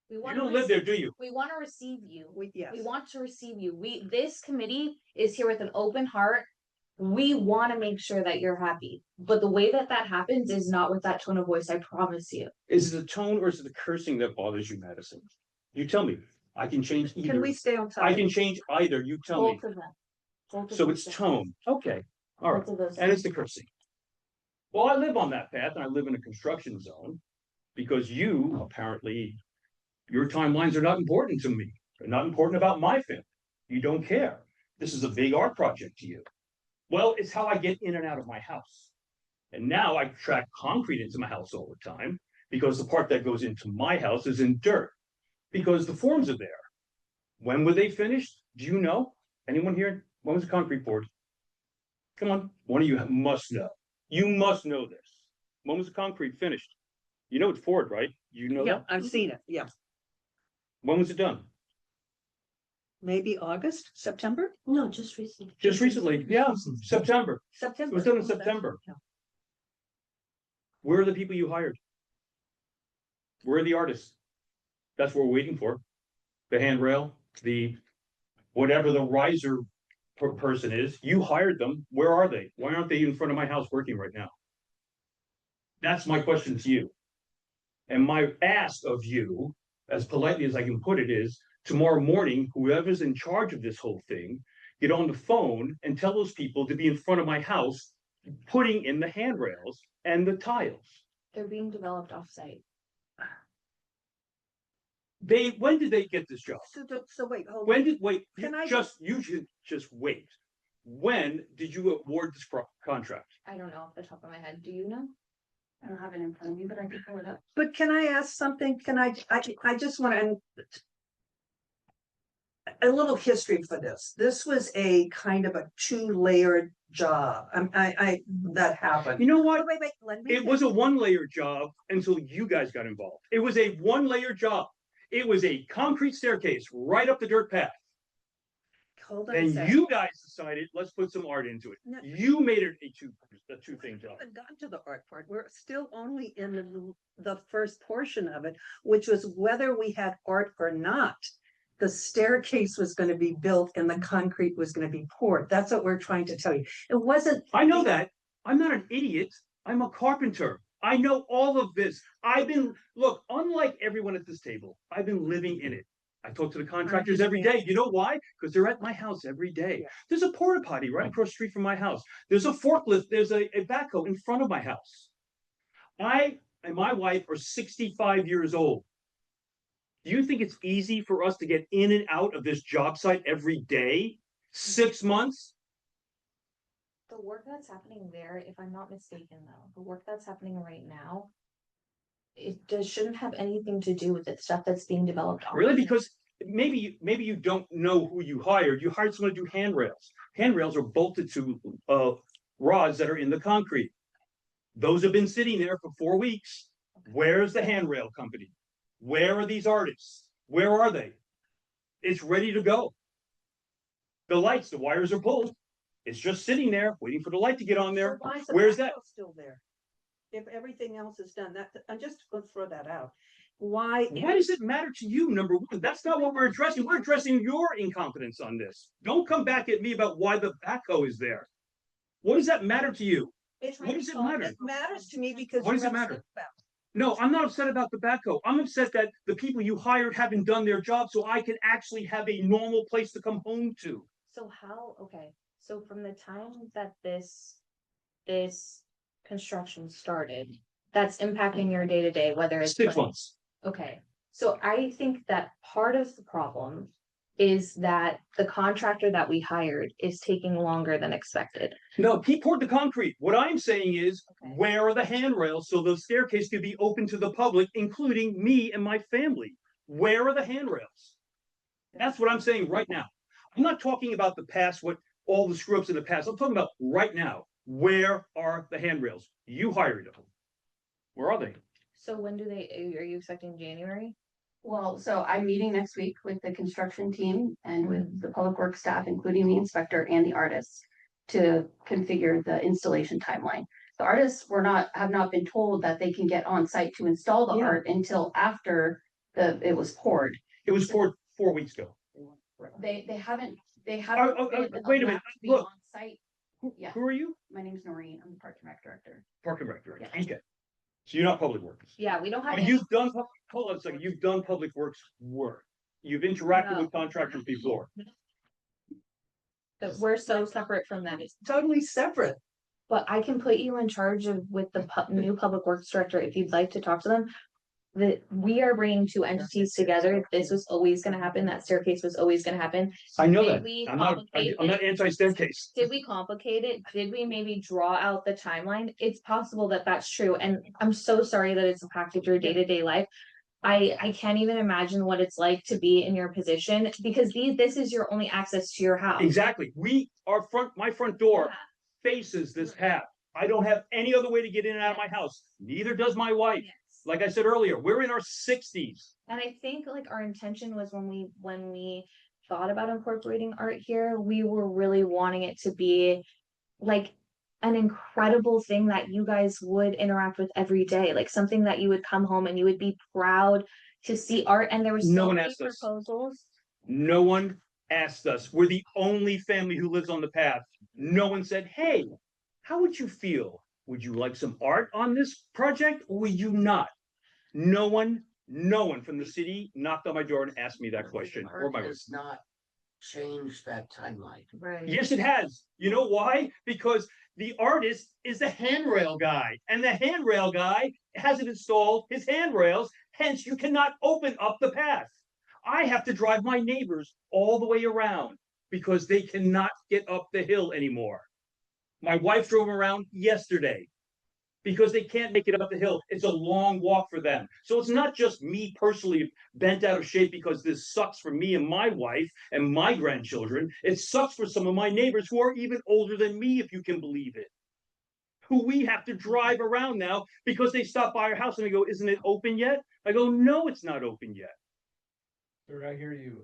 We You want don't live there, do you? We wanna receive you. Yes. We want to receive you. This committee is here with an open heart. We wanna make sure that you're happy, but the way that that happens is not with that tone of voice, I promise you. Is it the tone or is it the cursing that bothers you, Madison? You tell me. I can change Can either. we stay on I topic? can change either. You tell me. Both of them. Both of So them. it's tone. Okay, all right. Both of those And it's the things. cursing. Well, I live on that path and I live in a construction zone because you apparently, your timelines are not important to me. They're not important about my family. You don't care. This is a big art project to you. Well, it's how I get in and out of my house. And now I track concrete into my house all the time because the part that goes into my house is in dirt because the forms are there. When were they finished? Do you know? Anyone here? When was the concrete poured? Come on, one of you must know. You must know this. When was the concrete finished? You know it's poured, right? You know Yeah, that? I've seen it, yeah. When was it done? Maybe August, September? No, just recently. Just recently, yeah, September. It September. was done in Oh, that's- September. yeah. Where are the people you hired? Where are the artists? That's what we're waiting for. The handrail, the, whatever the riser person is, you hired them. Where are they? Why aren't they in front of my house working right now? That's my question to you. And my ask of you, as politely as I can put it, is tomorrow morning, whoever's in charge of this whole thing, get on the phone and tell those people to be in front of my house, putting in the handrails and the tiles. They're being developed offsite. When did they get this job? So wait, hold on. When did, wait, Can I you should just wait. When did you award this contract? I don't know off the top of my head. Do you know? I don't have it in front of me, but I can pull it up. But can I ask something? Can I just want to. A little history for this. This was a kind of a 2-layered job. That happened. You know what? Wait, let me. It was a 1-layer job until you guys got involved. It was a 1-layer job. It was a concrete staircase right up the dirt path. Hold on a And second. you guys decided, let's put some art into it. No. You made it a two-thing We job. haven't gotten to the art part. We're still only in the first portion of it, which was whether we had art or not. The staircase was going to be built and the concrete was going to be poured. That's what we're trying to tell you. It wasn't. I know that. I'm not an idiot. I'm a carpenter. I know all of this. Look, unlike everyone at this table, I've been living in it. I talk to the contractors every day. You know why? Because they're at my house every day. Yeah. There's a porta potty right across the street from my house. There's a forklift. There's a backhoe in front of my house. I and my wife are 65 years old. Do you think it's easy for us to get in and out of this job site every day? 6 months? The work that's happening there, if I'm not mistaken though, the work that's happening right now. Shouldn't have anything to do with the stuff that's being developed. Really? offsite. Because maybe you don't know who you hired. You hired someone to do handrails. Handrails are bolted to rods that are in the concrete. Those have been sitting there for 4 weeks. Where's the handrail company? Where are these artists? Where are they? It's ready to go. The lights, the wires are pulled. It's just sitting there, waiting for the light to get on there. So why is the Where's that? backhoe still there? If everything else is done, I'm just going to throw that out. Why? Why does it matter to you, number one? That's not what we're addressing. We're addressing your incompetence on this. Don't come back at me about why the backhoe is there. What does that matter to you? What does it matter? It matters to me because. What does you're it matter? upset about it. No, I'm not upset about the backhoe. I'm upset that the people you hired haven't done their job so I can actually have a normal place to come home to. So okay, so from the time that this construction started, that's impacting your day to day, whether it's. 6 months. Okay, so I think that part of the problem is that the contractor that we hired is taking longer than expected. No, he poured the concrete. What I'm saying is, Okay. where are the handrails so the staircase could be open to the public, including me and my family? Where are the handrails? That's what I'm saying right now. I'm not talking about the past, what all the screw ups in the past. I'm talking about right now. Where are the handrails? You hired them. Where are they? So when are you expecting January? Well, so I'm meeting next week with the construction team and with the public works staff, including the inspector and the artists, to configure the installation timeline. The artists have not been told that they can get on site to install the Yeah. art until after it was poured. It was poured 4 weeks ago. They haven't wait a been minute, allowed to be look. on site. Yeah, Who are you? my name's Noreen. I'm the park and rec director. Park and Rec Director. Yeah. Okay. So you're not public works. Yeah, we don't have. But you've done, hold on a second, you've done public works work. You've interacted No. with contractors before. But we're so separate from that. Totally separate. But I can put you in charge with the new public works director if you'd like to talk to them. that we are bringing two entities together. This was always gonna happen. That staircase was always gonna happen. I know Did that. we I'm not, complicate I'm not it? anti-staircase. Did we complicate it? Did we maybe draw out the timeline? It's possible that that's true, and I'm so sorry that it's impacted your day-to-day life. I can't even imagine what it's like to be in your position, because this is your only access to your house. Exactly. My front door faces this path. I don't have any other way to get in and out of my house. Neither does my wife. Yes. Like I said earlier, we're in our 60s. And I think like our intention was when we thought about incorporating art here, we were really wanting it to be like an incredible thing that you guys would interact with every day, like something that you would come home and you would be proud to see art. And there was No so one many asked us. proposals. No one asked us. We're the only family who lives on the path. No one said, hey, how would you feel? Would you like some art on this project or would you not? No one from the city knocked on my door and asked me that question. Or Art my has not changed that timeline. Right. Yes, it has. You know why? Because the artist is the handrail guy, and the handrail guy hasn't installed his handrails. Hence, you cannot open up the path. I have to drive my neighbors all the way around because they cannot get up the hill anymore. My wife drove around yesterday because they can't make it up the hill. It's a long walk for them. So it's not just me personally bent out of shape because this sucks for me and my wife and my grandchildren. It sucks for some of my neighbors who are even older than me, if you can believe it, who we have to drive around now because they stop by our house and they go, isn't it open yet? I go, no, it's not open yet. Sir, I hear you.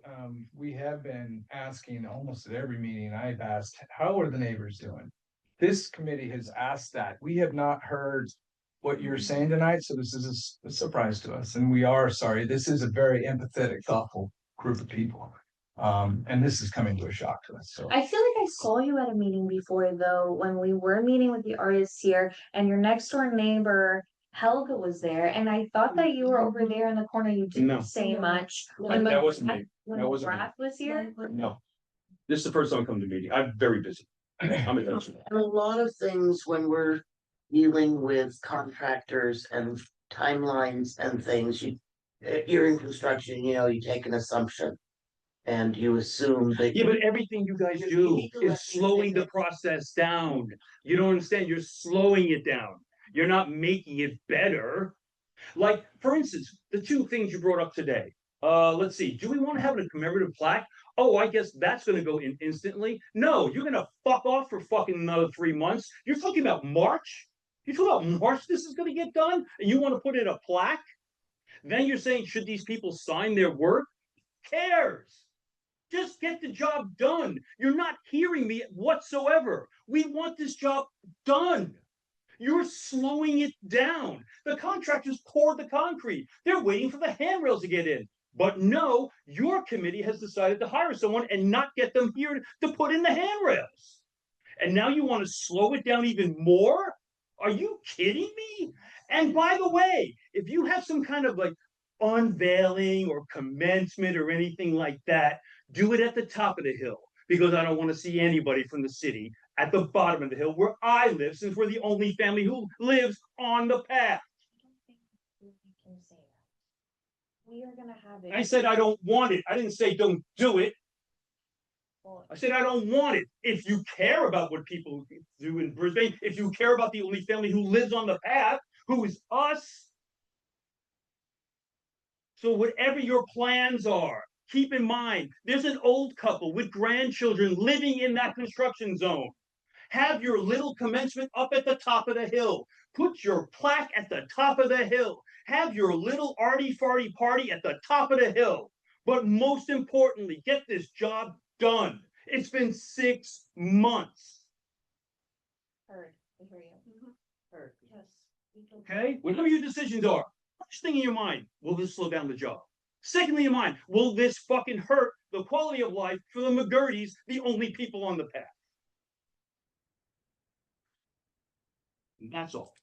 We have been asking almost at every meeting I've asked, how are the neighbors doing? This committee has asked that. We have not heard what you're saying tonight, so this is a surprise to us, and we are sorry. This is a very empathetic, thoughtful group of people. And this is coming to a shock to us, so. I feel like I saw you at a meeting before though, when we were meeting with the artists here and your next door neighbor Helga was there, and I thought that you were over there in the corner. You No. didn't say much. That wasn't me. When That wasn't me. Brad was here. No. This is the first time I come to a meeting. I'm very busy. I'm a And a lot of things when we're dealing with contractors and timelines and things, you're in construction, you take an assumption. And you assume that. Yeah, but everything you guys do is slowing the process down. You don't understand. You're slowing it down. You're not making it better. Like, for instance, the two things you brought up today. Let's see. Do we want to have a commemorative plaque? Oh, I guess that's going to go in instantly. No, you're going to fuck off for fucking another 3 months. You're talking about March? You're talking about March this is going to get done? And you want to put in a plaque? Then you're saying, should these people sign their work? Who cares? Just get the job done. You're not hearing me whatsoever. We want this job done. You're slowing it down. The contractors poured the concrete. They're waiting for the handrails to get in. But no, your committee has decided to hire someone and not get them here to put in the handrails. And now you want to slow it down even more? Are you kidding me? And by the way, if you have some kind of like unveiling or commencement or anything like that, do it at the top of the hill, because I don't want to see anybody from the city at the bottom of the hill where I live, since we're the only family who lives on the path. We are gonna have it. I said I don't want it. I didn't say don't do it. I said I don't want it. If you care about what people do in Brisbane, if you care about the only family who lives on the path, who is us. So whatever your plans are, keep in mind, there's an old couple with grandchildren living in that construction zone. Have your little commencement up at the top of the hill. Put your plaque at the top of the hill. Have your little arty-farty party at the top of the hill. But most importantly, get this job done. It's been 6 months. Heard. I hear you. Heard. Yes. Okay? Whatever your decisions are, first thing in your mind, will this slow down the job? Secondly in mind, will this fucking hurt the quality of life for the McGurdy's, the only people on the path? And that's all.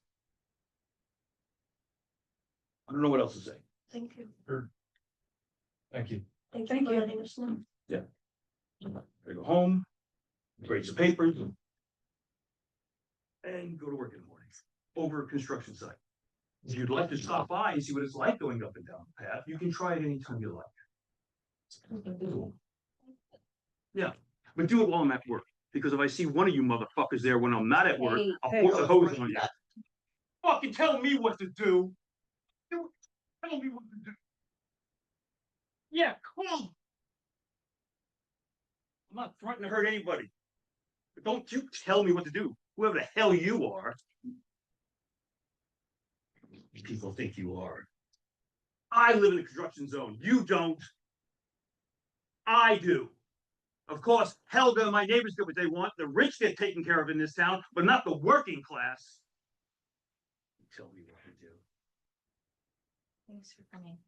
I don't know what else to say. Thank you. Thank you. Thank you for letting us know. I go home, grade some papers, and go to work in the morning over a construction site. If you'd like to stop by and see what it's like going up and down the path, you can try it anytime you like. Yeah, but do it while I'm at work, because if I see one of you motherfuckers there when I'm not at work, Hey, I'll hey, put the oh, hose right, on you. yeah. Fucking tell me what to do. Tell me what to do. Yeah, come on. I'm not threatening to hurt anybody. But don't you tell me what to do, whoever the hell you are. People think you are. I live in a construction zone. You don't. I do. Of course, Helga, my neighbors get what they want. The rich get taken care of in this town, but not the working class. Tell me what to do. Thanks for coming.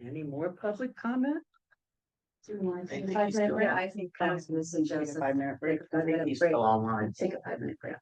Any more public comment? Do you want to I take a think he's 5 minute still- break? I think Councilman Take a Joseph. 5-minute break. I think he's still online. Take a 5 minute break.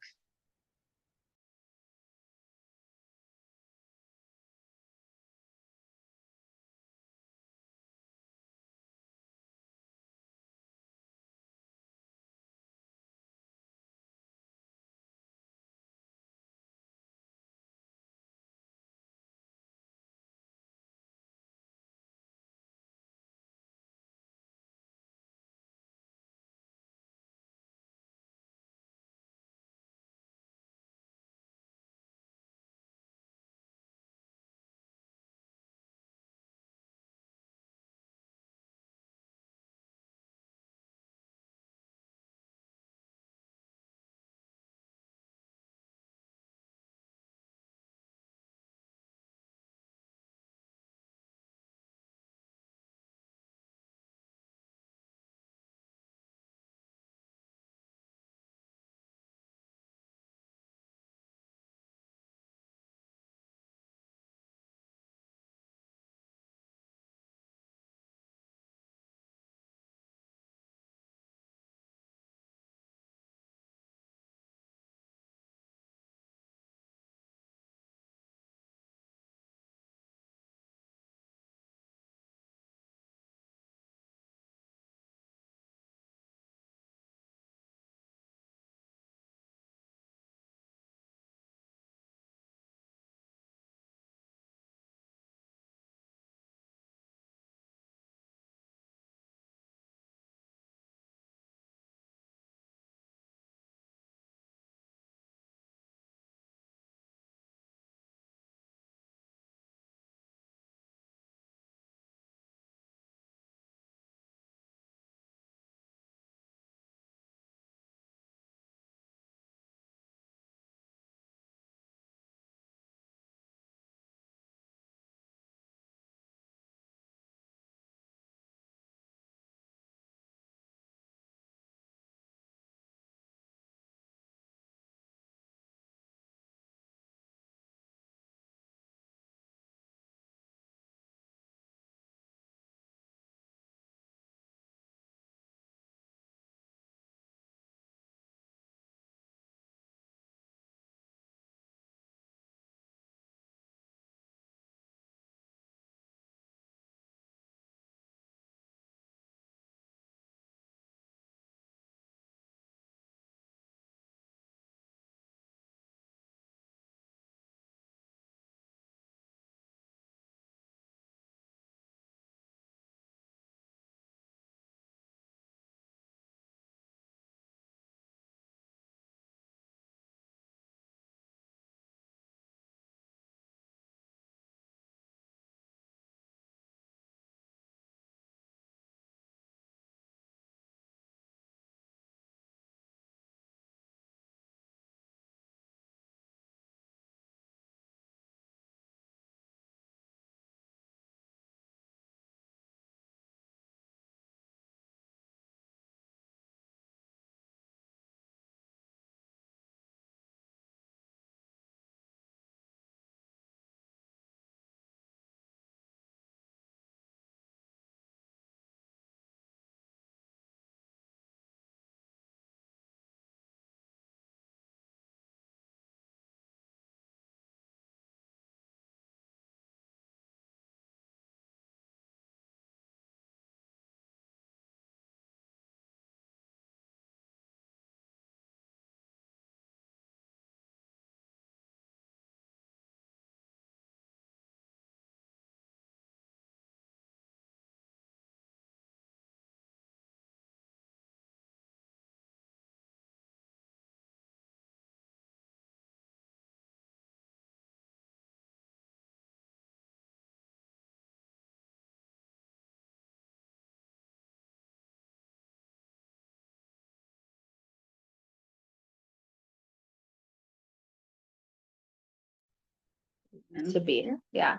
to be, yeah.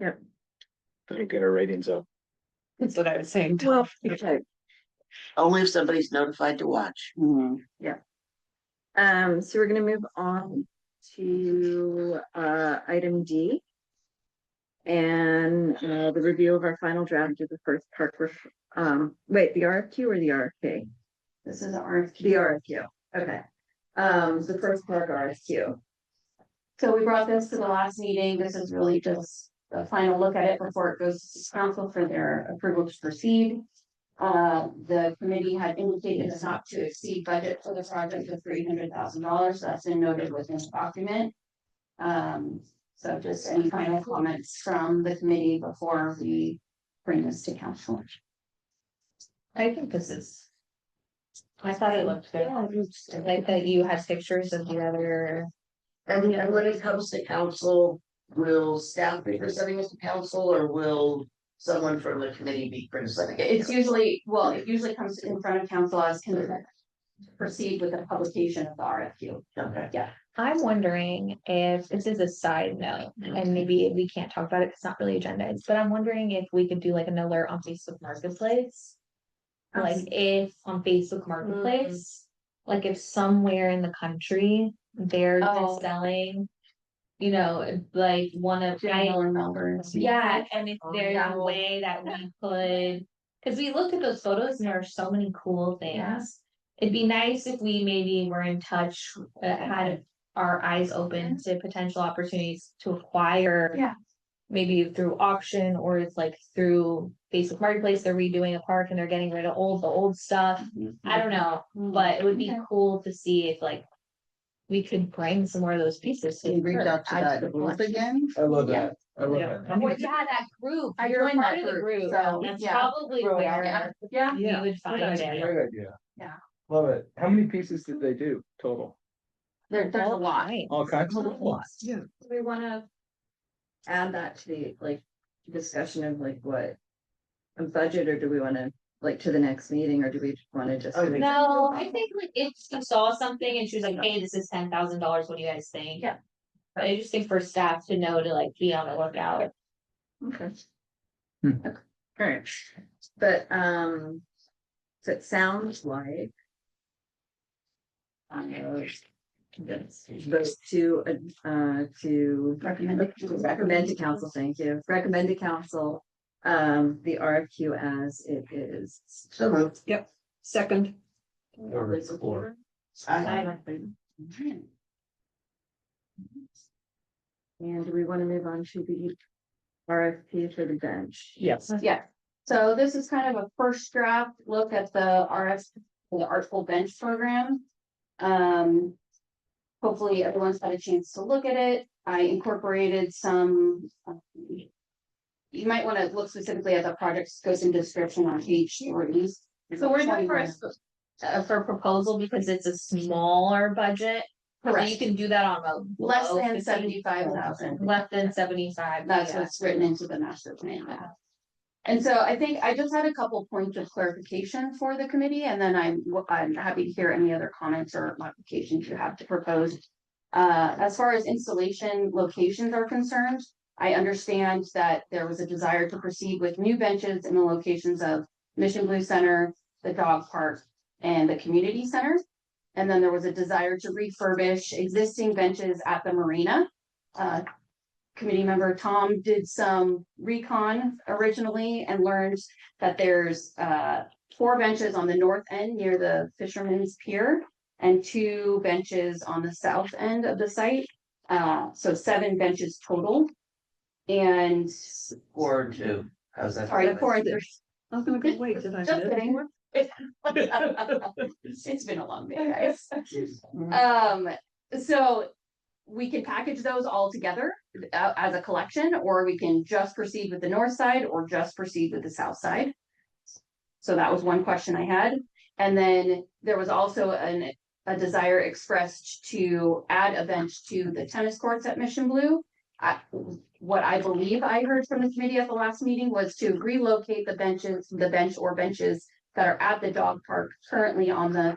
Get our ratings up. That's what I was saying. Well, okay. Only if somebody's notified to watch. Mhm. So we're gonna move on to item D. And the review of our final draft of the first wait, the RFQ or the RFK? This is our. The RFQ, okay. The first park RFQ. So we brought this to the last meeting. This is really just the final look at it before it goes to council for their approval to proceed. The committee had indicated a not to exceed budget for the project of $300,000. That's been noted within the document. So just any final comments from the committee before we bring this to council. I think this is. I thought it looked good. I like that you had pictures of the other. And when it comes to council, will staff be presenting it to council or will someone from the committee be presenting it? It usually comes in front of council as can proceed with the publication of the RFQ. Okay. Yeah. I'm wondering if this is a side note, and maybe we can't talk about it, 'cause it's not really agendized, but I'm wondering if we could do like an alert on Facebook Marketplace. Like if on Facebook Marketplace, like if somewhere in the country they're just selling, you know, like one of. Or Melbourne. Yeah, and if there's a way that we could, cause we looked at those photos and there are so many cool things. It'd be nice if we maybe were in touch, had our eyes open to potential opportunities to acquire. Yeah. Maybe through auction or it's like through Facebook Marketplace, they're redoing a park and they're getting rid of the old stuff. I don't know, but it would be cool to see if like. We could bring some more of those pieces. Can you reach out to add that the group collection. again? I love Yeah. that. I love that. Well, yeah, that group, I you're joined part that of the group, group, so, that's yeah. probably where Yeah. you would find That's a it. great idea. Yeah. Love it. How many pieces did they do total? There's a lot. All kinds of Yeah. Do we wanna add that to the like discussion of like what a budget, or do we wanna like to the next meeting, or do we wanna just? No, I think like if she saw something and she was like, hey, this is $10,000, what do you guys think? Yeah. But I just think for staff to know to like be on the lookout. Okay. Hmm. Okay. Alright, but so it sounds like. Those to recommend to council, thank you, recommend to council, the RFQ as it is. So moved. Yep, second. All those in favor? Aye. And do we want to move on to the RFP for the bench? Yes. Yeah, so this is kind of a first draft look at the the Artful Bench program. Hopefully everyone's had a chance to look at it. I incorporated some. You might want to look specifically at the project goes in description on page 3. So we're doing for proposal because it's a smaller budget. So you Correct, can do that on a. less low than 15 75,000. Less than 75. That's yeah. what's written into the master plan. And so I think I just had a couple points of clarification for the committee, and then I'm happy to hear any other comments or modifications you have to propose. As far as installation locations are concerned, I understand that there was a desire to proceed with new benches in the locations of Mission Blue Center, the dog park, and the community center. And then there was a desire to refurbish existing benches at the marina. Committee member Tom did some recon originally and learned that there's 4 benches on the north end near the Fisherman's Pier and 2 benches on the south end of the site. So 7 benches total. And 4 and 2. How's that? sorry, 4 and 3. I was gonna go, wait, did I Just miss kidding. one? It's been a long day, guys. So we can package those all together as a collection, or we can just proceed with the north side or just proceed with the south side. So that was one question I had. And then there was also a desire expressed to add a bench to the tennis courts at Mission Blue. What I believe I heard from the committee at the last meeting was to relocate the benches that are at the dog park currently on the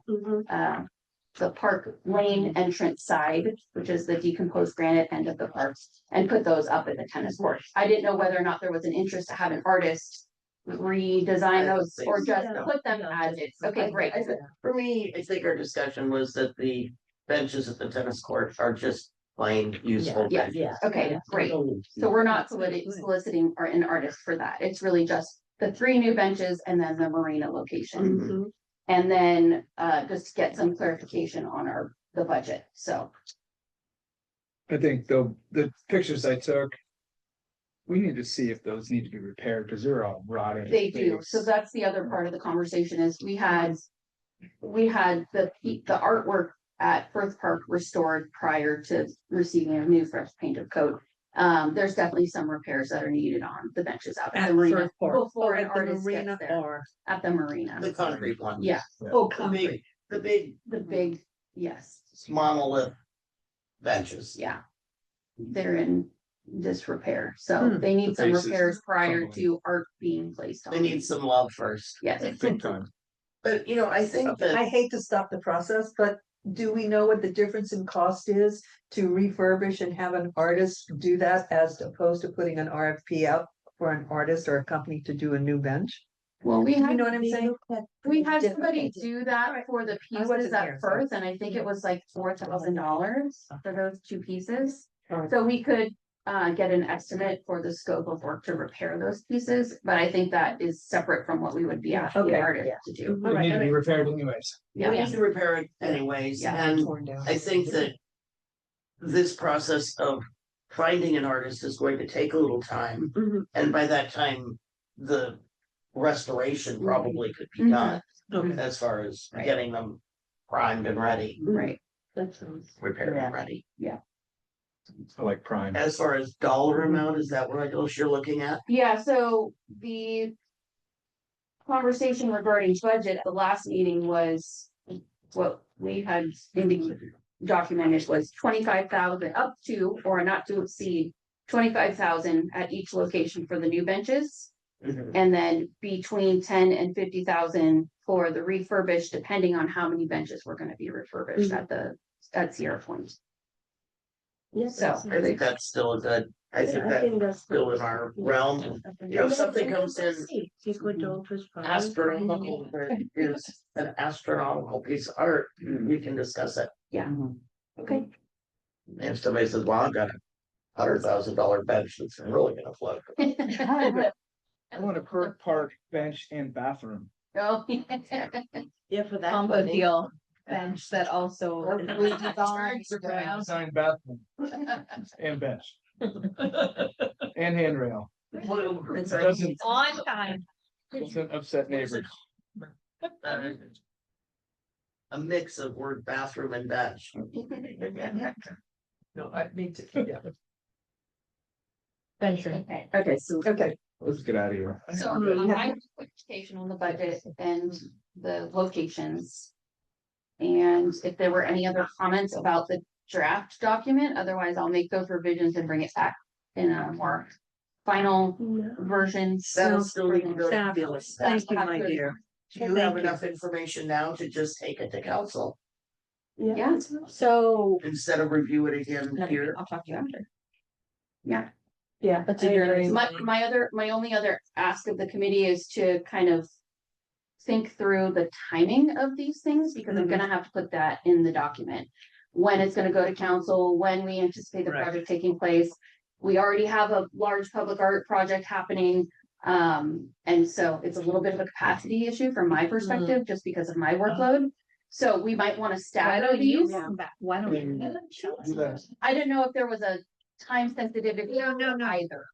the park lane entrance side, which is the decomposed granite end of the park, and put those up at the tennis court. I didn't know whether or not there was an interest to have an artist redesign those or just put them as is. Okay, great. For me, I think our discussion was that the benches at the tennis court are just plain useful. Yeah, benches. yeah. Okay, great. So we're not soliciting or an artist for that. It's really just the 3 new benches and then the marina location. Mhm. And then just get some clarification on the budget, so. I think the pictures I took. We need to see if those need to be repaired, because they're all rotting. They do, so that's the other part of the conversation is we had the artwork at Firth Park restored prior to receiving a new fresh painted coat. There's definitely some repairs that are needed on the benches out at the marina Firth Park. before an At the artist marina gets there, or, at the marina. The concrete one. Yeah, oh, The concrete. big, the big the big, yes, monolith benches. yeah. They're in disrepair, so they need The some bases repairs prior crumbling. to art being placed on. They need some love first. Yes. Big time. But, you know, I think I that, hate to stop the process, but do we know what the difference in cost is to refurbish and have an artist do that as opposed to putting an RFP out for an artist or a company to do a new bench? Well, we You had know what I'm saying? We had somebody do that for the I wasn't pieces at here, so- first, and I think it was like $4,000 for those 2 pieces. Alright. So we could get an estimate for the scope of work to repair those pieces, but I think that is separate from what we would be asking the Okay. artist to do. They need to be repaired anyways. we Yeah, need to repair it anyways, Yeah. and Torn down. I think that this process of finding an artist is going to take a little time, Mhm. and by that time, the restoration probably could be Mhm. done Okay. as far as Right. getting them primed and ready, right. That sounds. repaired Yeah. and ready. I like prime. As far as dollar amount, is that what I guess you're looking at? Yeah, so the conversation regarding budget at the last meeting was what we had documented was 25,000 up to, or not to exceed 25,000 at each location for the new benches. And then between 10 and 50,000 for the refurbished, depending on how many benches were gonna be refurbished at Sierra Point. Yes. So, I think that's still a good, I think that's still in our realm. You know, if something comes in She's going to office. astronomical, there is an astronomical piece of art, we can discuss it. Okay. And if somebody says, well, I've got $100,000 bench that's really gonna float. I want a Firth Park bench and bathroom. Oh. Yeah, for that. Combo money. deal bench that also. Design bathroom and bench and handrail. Doesn't On time. upset neighbors. A mix of word bathroom and bench. No, I need to, yeah. Okay, so. Okay. Let's get out of here. So I have clarification on the budget and the locations. And if there were any other comments about the draft document, otherwise I'll make those revisions and bring it back in a more final version. That'll still need to go to Fabulous. Phyllis. Thank you, my dear. Do you have enough information now to just take it to council Yeah, So, instead of review it again here? I'll talk to you after. Yeah. yeah. That's a very- My only other ask of the committee is to kind of think through the timing of these things, because I'm gonna have to put that in the document. When it's gonna go to council, when we anticipate the Right. project taking place. We already have a large public art project happening. And so it's a little bit of a capacity issue from my perspective, just because of my workload. So we might wanna Why stagger don't you these. come back? Why don't you? Do that. I didn't know if there was a time sensitivity. No. Either.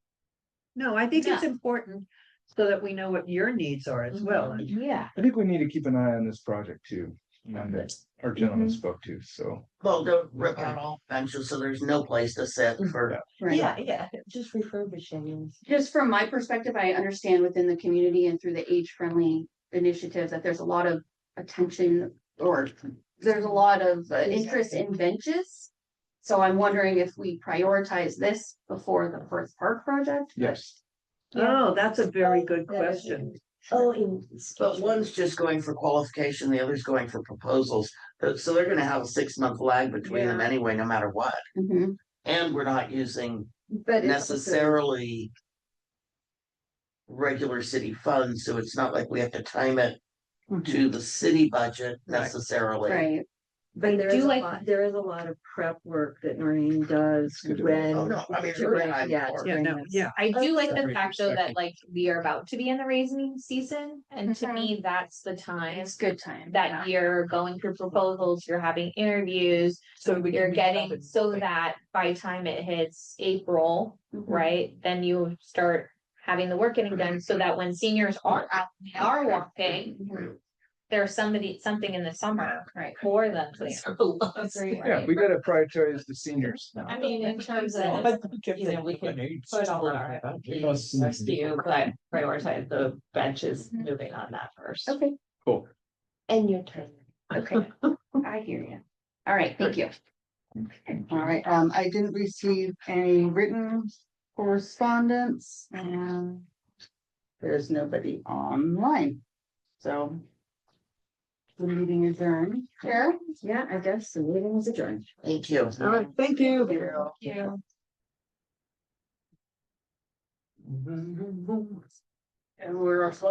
No, I think it's Yeah. important so that we know what your needs are as well. And Yeah. I think we need to keep an eye on this project too. That our gentleman spoke to, so. Well, don't rip out all benches, so there's no place to sit for, Right. Yeah, just refurbishing. Just from my perspective, I understand within the community and through the age-friendly initiatives that there's a lot of attention, or there's a lot of interest in benches. So I'm wondering if we prioritize this before the Firth Park project. Yes. Oh, that's a very good question. Oh, in. but one's just going for qualification, the other's going for proposals. So they're gonna have a 6-month lag between them Yeah. anyway, no matter what. Mhm. And we're not using But it's also- necessarily regular city funds, so it's not like we have to time it to the city budget Right. necessarily. Right. But there do is a like- lot, there is a lot of prep work that Noreen does good to when. Oh, no, I mean, to very bring- high yeah, to court. Yeah, bring no, this. yeah. I do like the Very fact though that respectful. like we are about to be in the raising season, and to me, that's the time. It's good time. That you're going through proposals, you're having interviews, So we you're can be getting covered. so that by time it hits April, right? Then you start having the work getting done so that when seniors are out, they are working. There's something in the summer, right, for them. Yeah, we gotta prioritize the seniors. I mean, in terms of, you know, we could put all our next year, but prioritize the benches moving on that first. Okay, Cool. And your turn. okay. I hear you. All right, thank you. All right, I didn't receive any written correspondence and there's nobody online. So the meeting adjourned. Chair? Yeah, I guess the meeting is adjourned. Thank you. All right, thank you. You. And we're.